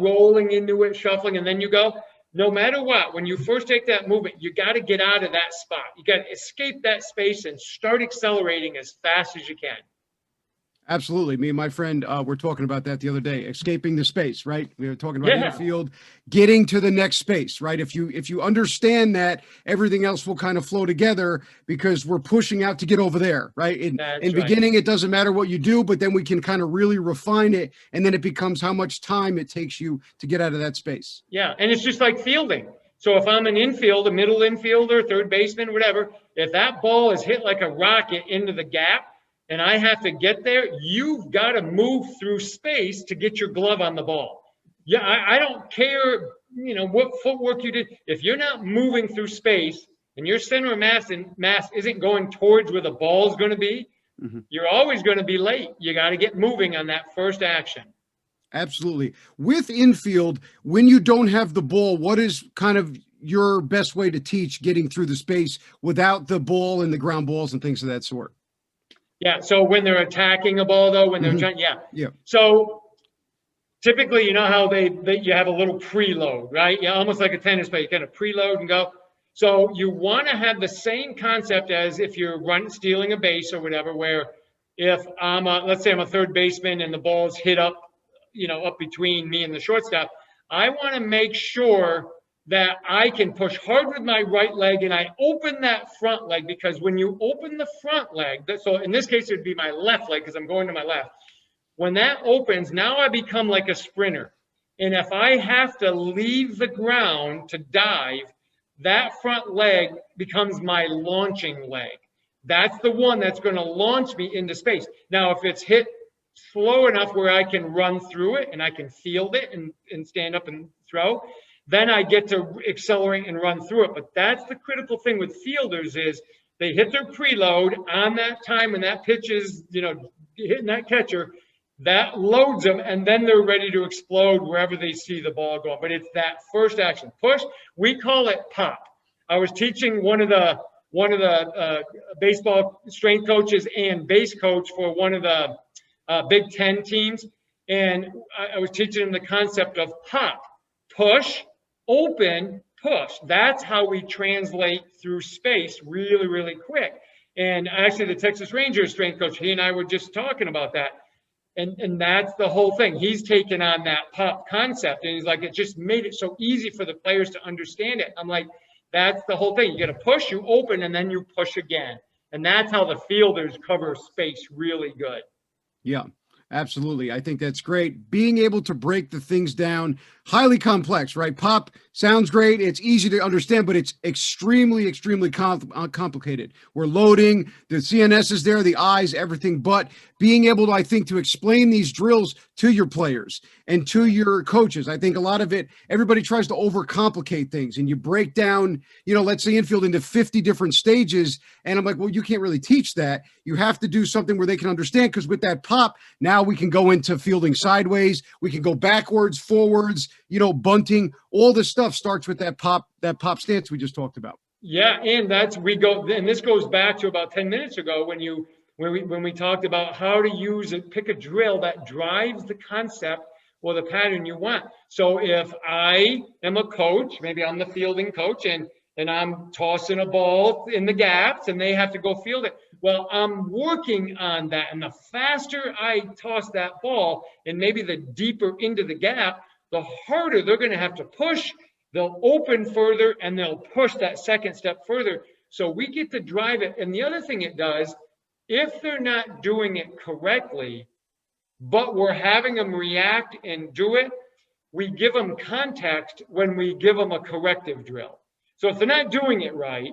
rolling into it, shuffling, and then you go, no matter what, when you first take that movement, you got to get out of that spot. You got to escape that space and start accelerating as fast as you can. Absolutely. Me and my friend were talking about that the other day, escaping the space, right? We were talking about infield, getting to the next space, right? If you understand that, everything else will kind of flow together because we're pushing out to get over there, right? In beginning, it doesn't matter what you do, but then we can kind of really refine it. And then it becomes how much time it takes you to get out of that space. Yeah. And it's just like fielding. So if I'm an infield, a middle infielder, third baseman, whatever, if that ball is hit like a rocket into the gap, and I have to get there, you've got to move through space to get your glove on the ball. Yeah, I don't care, what footwork you did. If you're not moving through space and your center of mass isn't going towards where the ball is going to be, mm-hmm. You're always going to be late. You got to get moving on that first action. Absolutely. With infield, when you don't have the ball, what is kind of your best way to teach getting through the space without the ball and the ground balls and things of that sort? Yeah. So when they're attacking a ball, though, when they're trying, yeah. So typically, you know how you have a little preload, right? Yeah, almost like a tennis player. You kind of preload and go. So you want to have the same concept as if you're stealing a base or whatever. Where if let's say I'm a third baseman and the ball's hit up, up between me and the shortstop, I want to make sure that I can push hard with my right leg and I open that front leg, because when you open the front leg, so in this case, it would be my left leg because I'm going to my left. When that opens, now I become like a sprinter. And if I have to leave the ground to dive, that front leg becomes my launching leg. That's the one that's going to launch me into space. Now, if it's hit slow enough where I can run through it and I can field it and stand up and throw, then I get to accelerate and run through it. But that's the critical thing with fielders is they hit their preload on that time when that pitch is, hitting that catcher, that loads them, and then they're ready to explode wherever they see the ball going. But it's that first action. Push, we call it pop. I was teaching one of the baseball strength coaches and base coach for one of the Big Ten teams, and I was teaching them the concept of pop, push, open, push. That's how we translate through space really, really quick. And actually, the Texas Rangers strength coach, he and I were just talking about that. And that's the whole thing. He's taken on that pop concept, and he's like, it just made it so easy for the players to understand it. I'm like, that's the whole thing. You got to push, you open, and then you push again. And that's how the fielders cover space really good. Yeah. Absolutely. I think that's great. Being able to break the things down, highly complex, right? Pop sounds great. It's easy to understand, but it's extremely, extremely complicated. We're loading, the CNS is there, the eyes, everything, but being able to, I think, to explain these drills to your players and to your coaches. I think a lot of it, everybody tries to overcomplicate things, and you break down, let's say infield into 50 different stages. And I'm like, well, you can't really teach that. You have to do something where they can understand, because with that pop, now we can go into fielding sideways. We can go backwards, forwards, bunting. All this stuff starts with that pop stance we just talked about. Yeah, and this goes back to about 10 minutes ago when we talked about how to pick a drill that drives the concept or the pattern you want. So if I am a coach, maybe I'm the fielding coach, and I'm tossing a ball in the gaps and they have to go field it. Well, I'm working on that. And the faster I toss that ball and maybe the deeper into the gap, the harder they're going to have to push. They'll open further and they'll push that second step further. So we get to drive it. And the other thing it does, if they're not doing it correctly, but we're having them react and do it, we give them context when we give them a corrective drill. So if they're not doing it right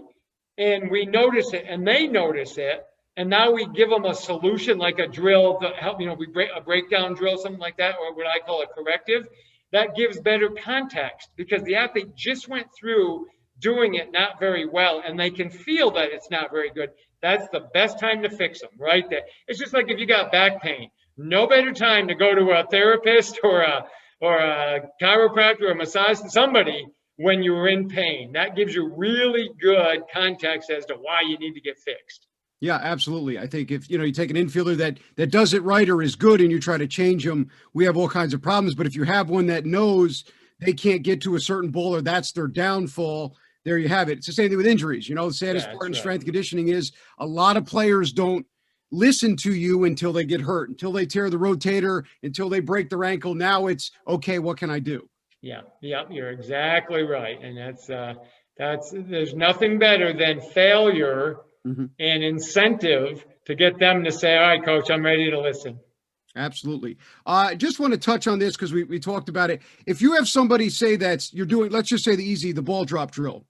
and we notice it and they notice it, and now we give them a solution like a drill to help, we break a breakdown drill, something like that, or what I call a corrective, that gives better context because the athlete just went through doing it not very well and they can feel that it's not very good. That's the best time to fix them right there. It's just like if you got back pain, no better time to go to a therapist or a chiropractor or a massage, somebody when you're in pain. That gives you really good context as to why you need to get fixed. Yeah, absolutely. I think if, you take an infielder that does it right or is good and you try to change them, we have all kinds of problems. But if you have one that knows they can't get to a certain ball or that's their downfall, there you have it. It's the same thing with injuries. The saddest part in strength conditioning is a lot of players don't listen to you until they get hurt, until they tear the rotator, until they break their ankle. Now it's, okay, what can I do? Yeah, you're exactly right. And there's nothing better than failure and incentive to get them to say, all right, coach, I'm ready to listen. Absolutely. I just want to touch on this because we talked about it. If you have somebody say you're doing, let's just say the ball drop drill,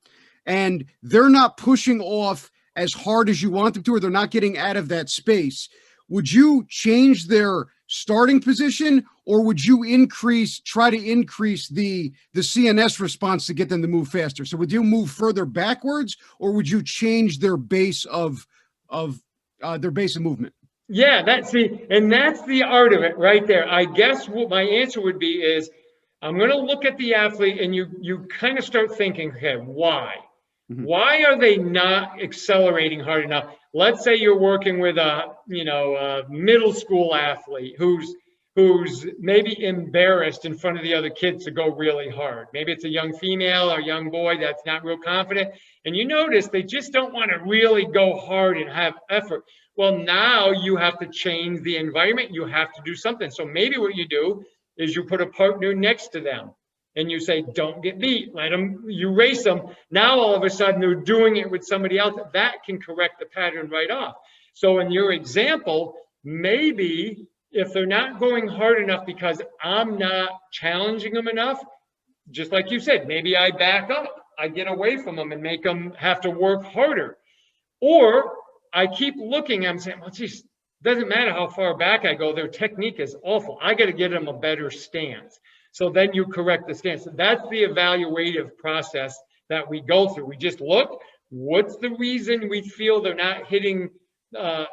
and they're not pushing off as hard as you want them to, or they're not getting out of that space, would you change their starting position, or would you try to increase the CNS response to get them to move faster? So would you move further backwards, or would you change their base of movement? Yeah, that's the art of it right there. I guess what my answer would be is I'm going to look at the athlete and you kind of start thinking, okay, why? Mm-hmm. Why are they not accelerating hard enough? Let's say you're working with a middle school athlete who's maybe embarrassed in front of the other kids to go really hard. Maybe it's a young female or young boy that's not real confident. And you notice they just don't want to really go hard and have effort. Well, now you have to change the environment. You have to do something. So maybe what you do is you put a partner next to them and you say, don't get beat. You race them. Now, all of a sudden, they're doing it with somebody else. That can correct the pattern right off. So in your example, maybe if they're not going hard enough because I'm not challenging them enough, just like you said, maybe I back up. I get away from them and make them have to work harder. Or I keep looking, I'm saying, well, geez, doesn't matter how far back I go, their technique is awful. I got to get them a better stance. So then you correct the stance. That's the evaluative process that we go through. We just look, what's the reason we feel they're not hitting the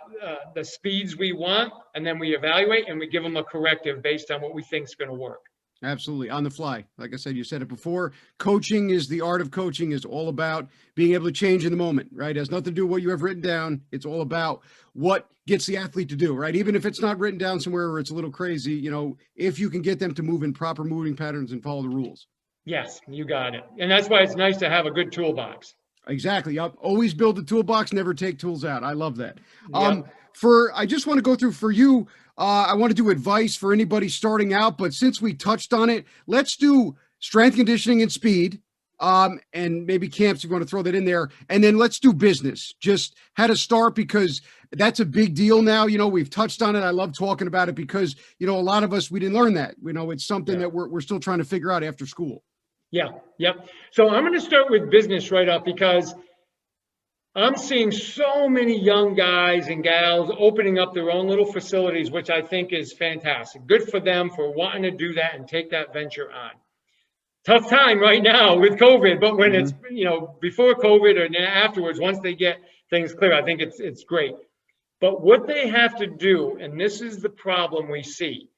speeds we want? And then we evaluate and we give them a corrective based on what we think is going to work. Absolutely. On the fly. Like I said, you said it before, the art of coaching is all about being able to change in the moment, right? It has nothing to do with what you have written down. It's all about what gets the athlete to do, right? Even if it's not written down somewhere or it's a little crazy, if you can get them to move in proper moving patterns and follow the rules. Yes, you got it. And that's why it's nice to have a good toolbox. Exactly. Yep. Always build a toolbox, never take tools out. I love that. Yep. I just want to go through for you. I want to do advice for anybody starting out, but since we touched on it, let's do strength conditioning and speed, and maybe camps, you want to throw that in there. And then let's do business, just how to start, because that's a big deal now. We've touched on it. I love talking about it because, a lot of us, we didn't learn that. It's something that we're still trying to figure out after school. Yeah. Yep. So I'm going to start with business right off because I'm seeing so many young guys and gals opening up their own little facilities, which I think is fantastic. Good for them for wanting to do that and take that venture on. Tough time right now with COVID, but when it's, before COVID and afterwards, once they get things clear, I think it's great. But what they have to do, and this is the problem we see,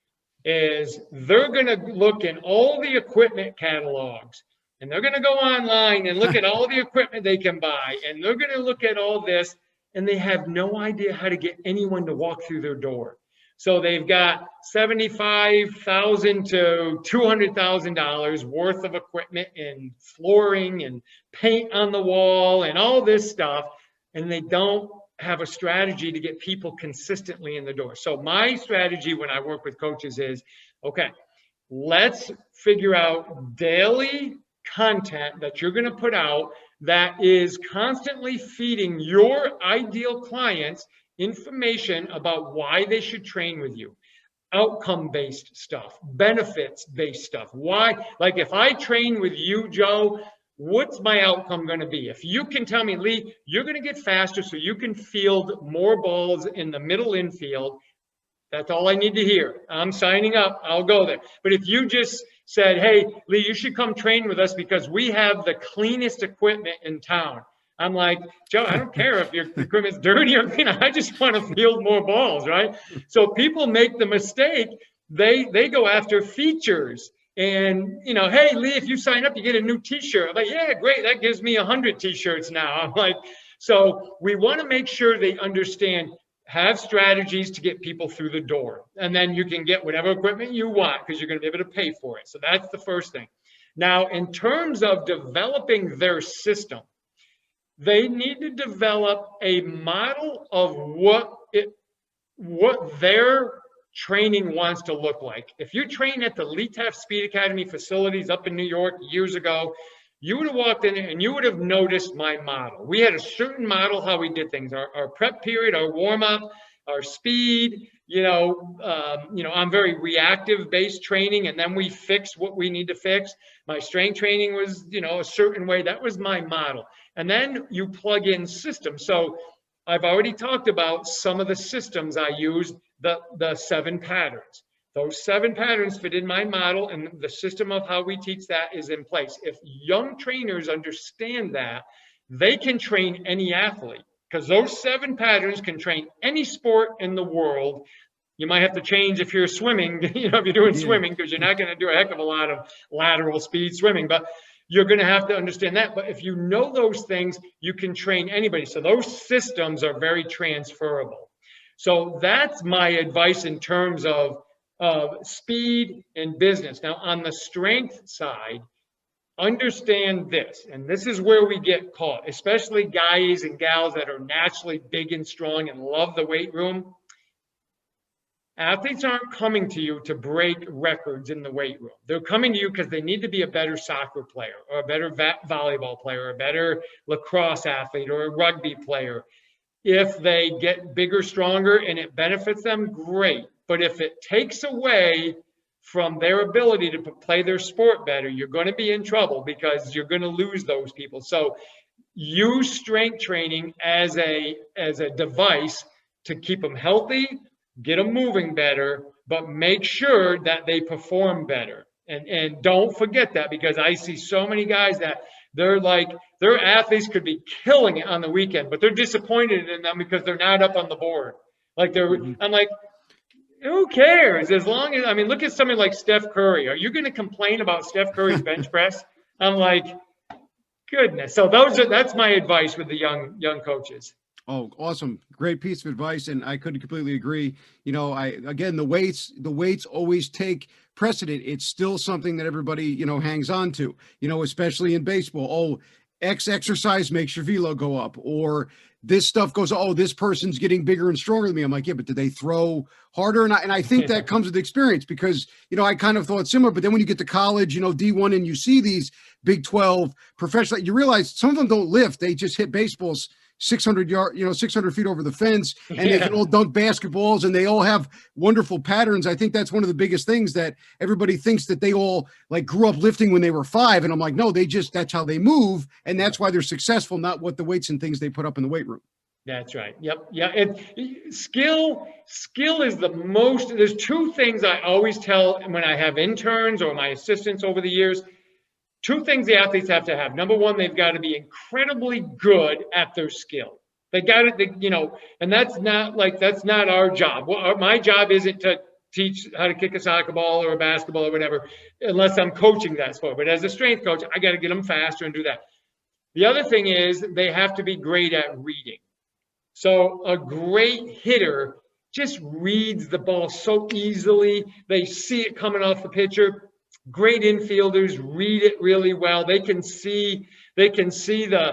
is they're going to look in all the equipment catalogs. And they're going to go online and look at all the equipment they can buy. And they're going to look at all this. And they have no idea how to get anyone to walk through their door. So they've got $75,000 to $200,000 worth of equipment and flooring and paint on the wall and all this stuff. And they don't have a strategy to get people consistently in the door. So my strategy when I work with coaches is, okay, let's figure out daily content that you're going to put out that is constantly feeding your ideal clients information about why they should train with you. Outcome-based stuff, benefits-based stuff. Why? Like if I train with you, Joe, what's my outcome going to be? If you can tell me, Lee, you're going to get faster so you can field more balls in the middle infield, that's all I need to hear. I'm signing up. I'll go there. But if you just said, hey, Lee, you should come train with us because we have the cleanest equipment in town. I'm like, Joe, I don't care if your equipment's dirty or clean. I just want to field more balls, right? So people make the mistake. They go after features. And, you know, hey, Lee, if you sign up, you get a new T-shirt. I'm like, yeah, great. That gives me 100 T-shirts now. I'm like, so we want to make sure they understand, have strategies to get people through the door. And then you can get whatever equipment you want because you're going to be able to pay for it. So that's the first thing. Now, in terms of developing their system, they need to develop a model of what their training wants to look like. If you train at the Lee Taft Speed Academy facilities up in New York years ago, you would have walked in and you would have noticed my model. We had a certain model how we did things, our prep period, our warm-up, our speed, I'm very reactive based training, and then we fix what we need to fix. My strength training was, a certain way. That was my model. And then you plug in systems. So I've already talked about some of the systems I used, the 7 patterns. Those 7 patterns fit in my model, and the system of how we teach that is in place. If young trainers understand that, they can train any athlete, because those 7 patterns can train any sport in the world. You might have to change if you're swimming, if you're doing swimming, because you're not going to do a heck of a lot of lateral speed swimming, but you're going to have to understand that. But if you know those things, you can train anybody. So those systems are very transferable. So that's my advice in terms of speed and business. Now, on the strength side, understand this, and this is where we get caught, especially guys and gals that are naturally big and strong and love the weight room. Athletes aren't coming to you to break records in the weight room. They're coming to you because they need to be a better soccer player or a better volleyball player, or a better lacrosse athlete or a rugby player. If they get bigger, stronger, and it benefits them, great. But if it takes away from their ability to play their sport better, you're going to be in trouble, because you're going to lose those people. So use strength training as a device to keep them healthy, get them moving better, but make sure that they perform better. And don't forget that, because I see so many guys that their athletes could be killing it on the weekend, but they're disappointed in them because they're not up on the board. I'm like, who cares? As long as, look at somebody like Steph Curry. Are you going to complain about Steph Curry's bench press? I'm like, goodness. So that's my advice with the young coaches. Oh, awesome. Great piece of advice. And I couldn't completely agree. The weights always take precedent. It's still something that everybody, hangs on to, especially in baseball. Oh, X exercise makes your velo go up, or this stuff goes, oh, this person's getting bigger and stronger than me. I'm like, yeah, but did they throw harder? And I think that comes with experience, because, I kind of thought similar, but then when you get to college, D1, and you see these Big 12 professional, you realize some of them don't lift. They just hit baseballs 600 feet over the fence, and they can all dunk basketballs, and they all have wonderful patterns. I think that's one of the biggest things, that everybody thinks that they all grew up lifting when they were 5. And I'm like, no, that's how they move. And that's why they're successful, not what the weights and things they put up in the weight room. That's right. Yep. Yeah. And skill is the most, there's 2 things I always tell when I have interns or my assistants over the years. 2 things the athletes have to have. Number 1, they've got to be incredibly good at their skill. They got it, and that's not our job. My job isn't to teach how to kick a soccer ball or a basketball or whatever, unless I'm coaching that sport. But as a strength coach, I got to get them faster and do that. The other thing is they have to be great at reading. So a great hitter just reads the ball so easily. They see it coming off the pitcher. Great infielders read it really well. They can see the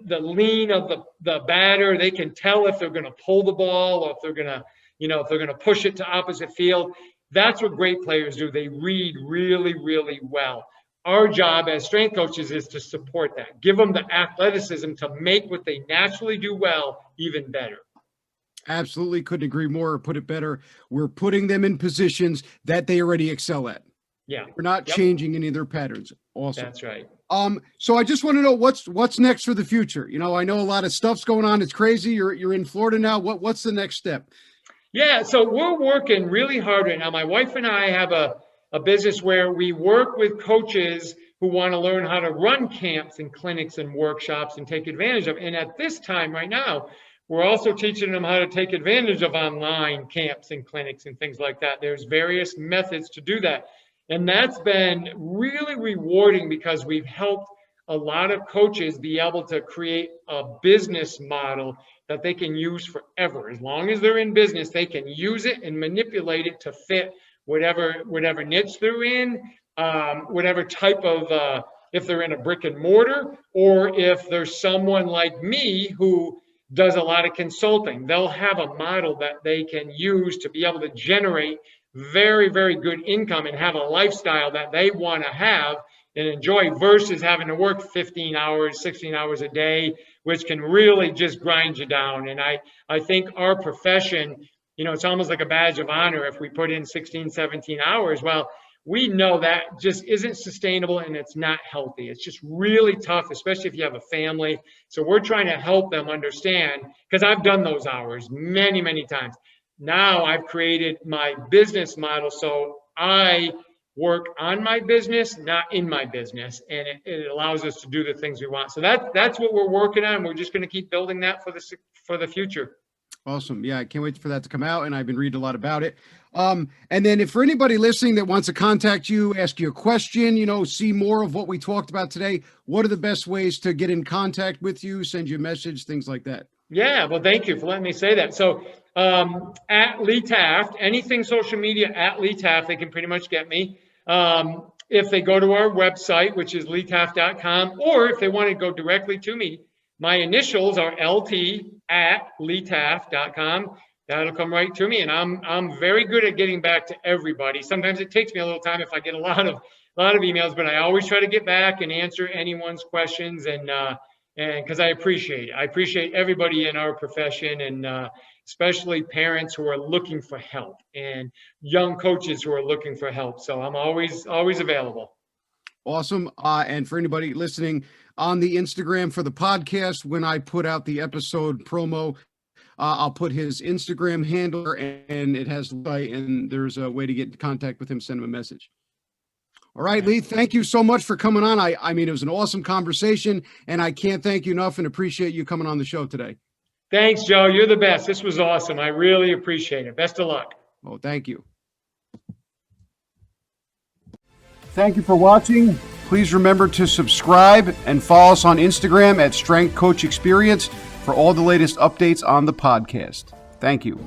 lean of the batter. They can tell if they're going to pull the ball, or if they're going to push it to opposite field. That's what great players do. They read really, really well. Our job as strength coaches is to support that. Give them the athleticism to make what they naturally do well even better. Absolutely. Couldn't agree more, or put it better. We're putting them in positions that they already excel at. Yeah. We're not changing any of their patterns. Awesome. That's right. So I just want to know what's next for the future. You know, I know a lot of stuff's going on. It's crazy. You're in Florida now. What's the next step? Yeah, so we're working really hard right now. My wife and I have a business where we work with coaches who want to learn how to run camps and clinics and workshops and take advantage of. And at this time right now, we're also teaching them how to take advantage of online camps and clinics and things like that. There's various methods to do that. And that's been really rewarding because we've helped a lot of coaches be able to create a business model that they can use forever. As long as they're in business, they can use it and manipulate it to fit whatever niche they're in, whatever type of, if they're in a brick and mortar, or if there's someone like me who does a lot of consulting, they'll have a model that they can use to be able to generate very, very good income and have a lifestyle that they want to have and enjoy versus having to work 15 hours, 16 hours a day, which can really just grind you down. And I think our profession, you know, it's almost like a badge of honor if we put in 16, 17 hours. Well, we know that just isn't sustainable and it's not healthy. It's just really tough, especially if you have a family. So we're trying to help them understand, because I've done those hours many, many times. Now I've created my business model so I work on my business, not in my business, and it allows us to do the things we want. So that's what we're working on. We're just going to keep building that for the future. Awesome. Yeah, I can't wait for that to come out, and I've been reading a lot about it. And then if for anybody listening that wants to contact you, ask you a question, you know, see more of what we talked about today, what are the best ways to get in contact with you, send you a message, things like that? Yeah, well, thank you for letting me say that. So at Lee Taft, anything social media at Lee Taft, they can pretty much get me. If they go to our website, which is leetaft.com, or if they want to go directly to me, my initials are LT at leetaft.com. That'll come right to me. And I'm very good at getting back to everybody. Sometimes it takes me a little time if I get a lot of emails, but I always try to get back and answer anyone's questions. And because I appreciate it. I appreciate everybody in our profession, and especially parents who are looking for help and young coaches who are looking for help. So I'm always available. Awesome. And for anybody listening on the Instagram for the podcast, when I put out the episode promo, I'll put his Instagram handle, and it has, and there's a way to get in contact with him, send him a message. All right, Lee, thank you so much for coming on. I mean, it was an awesome conversation, and I can't thank you enough and appreciate you coming on the show today. Thanks, Joe. You're the best. This was awesome. I really appreciate it. Best of luck. Oh, thank you. Thank you for watching. Please remember to subscribe and follow us on Instagram at Strength Coach Experience for all the latest updates on the podcast. Thank you.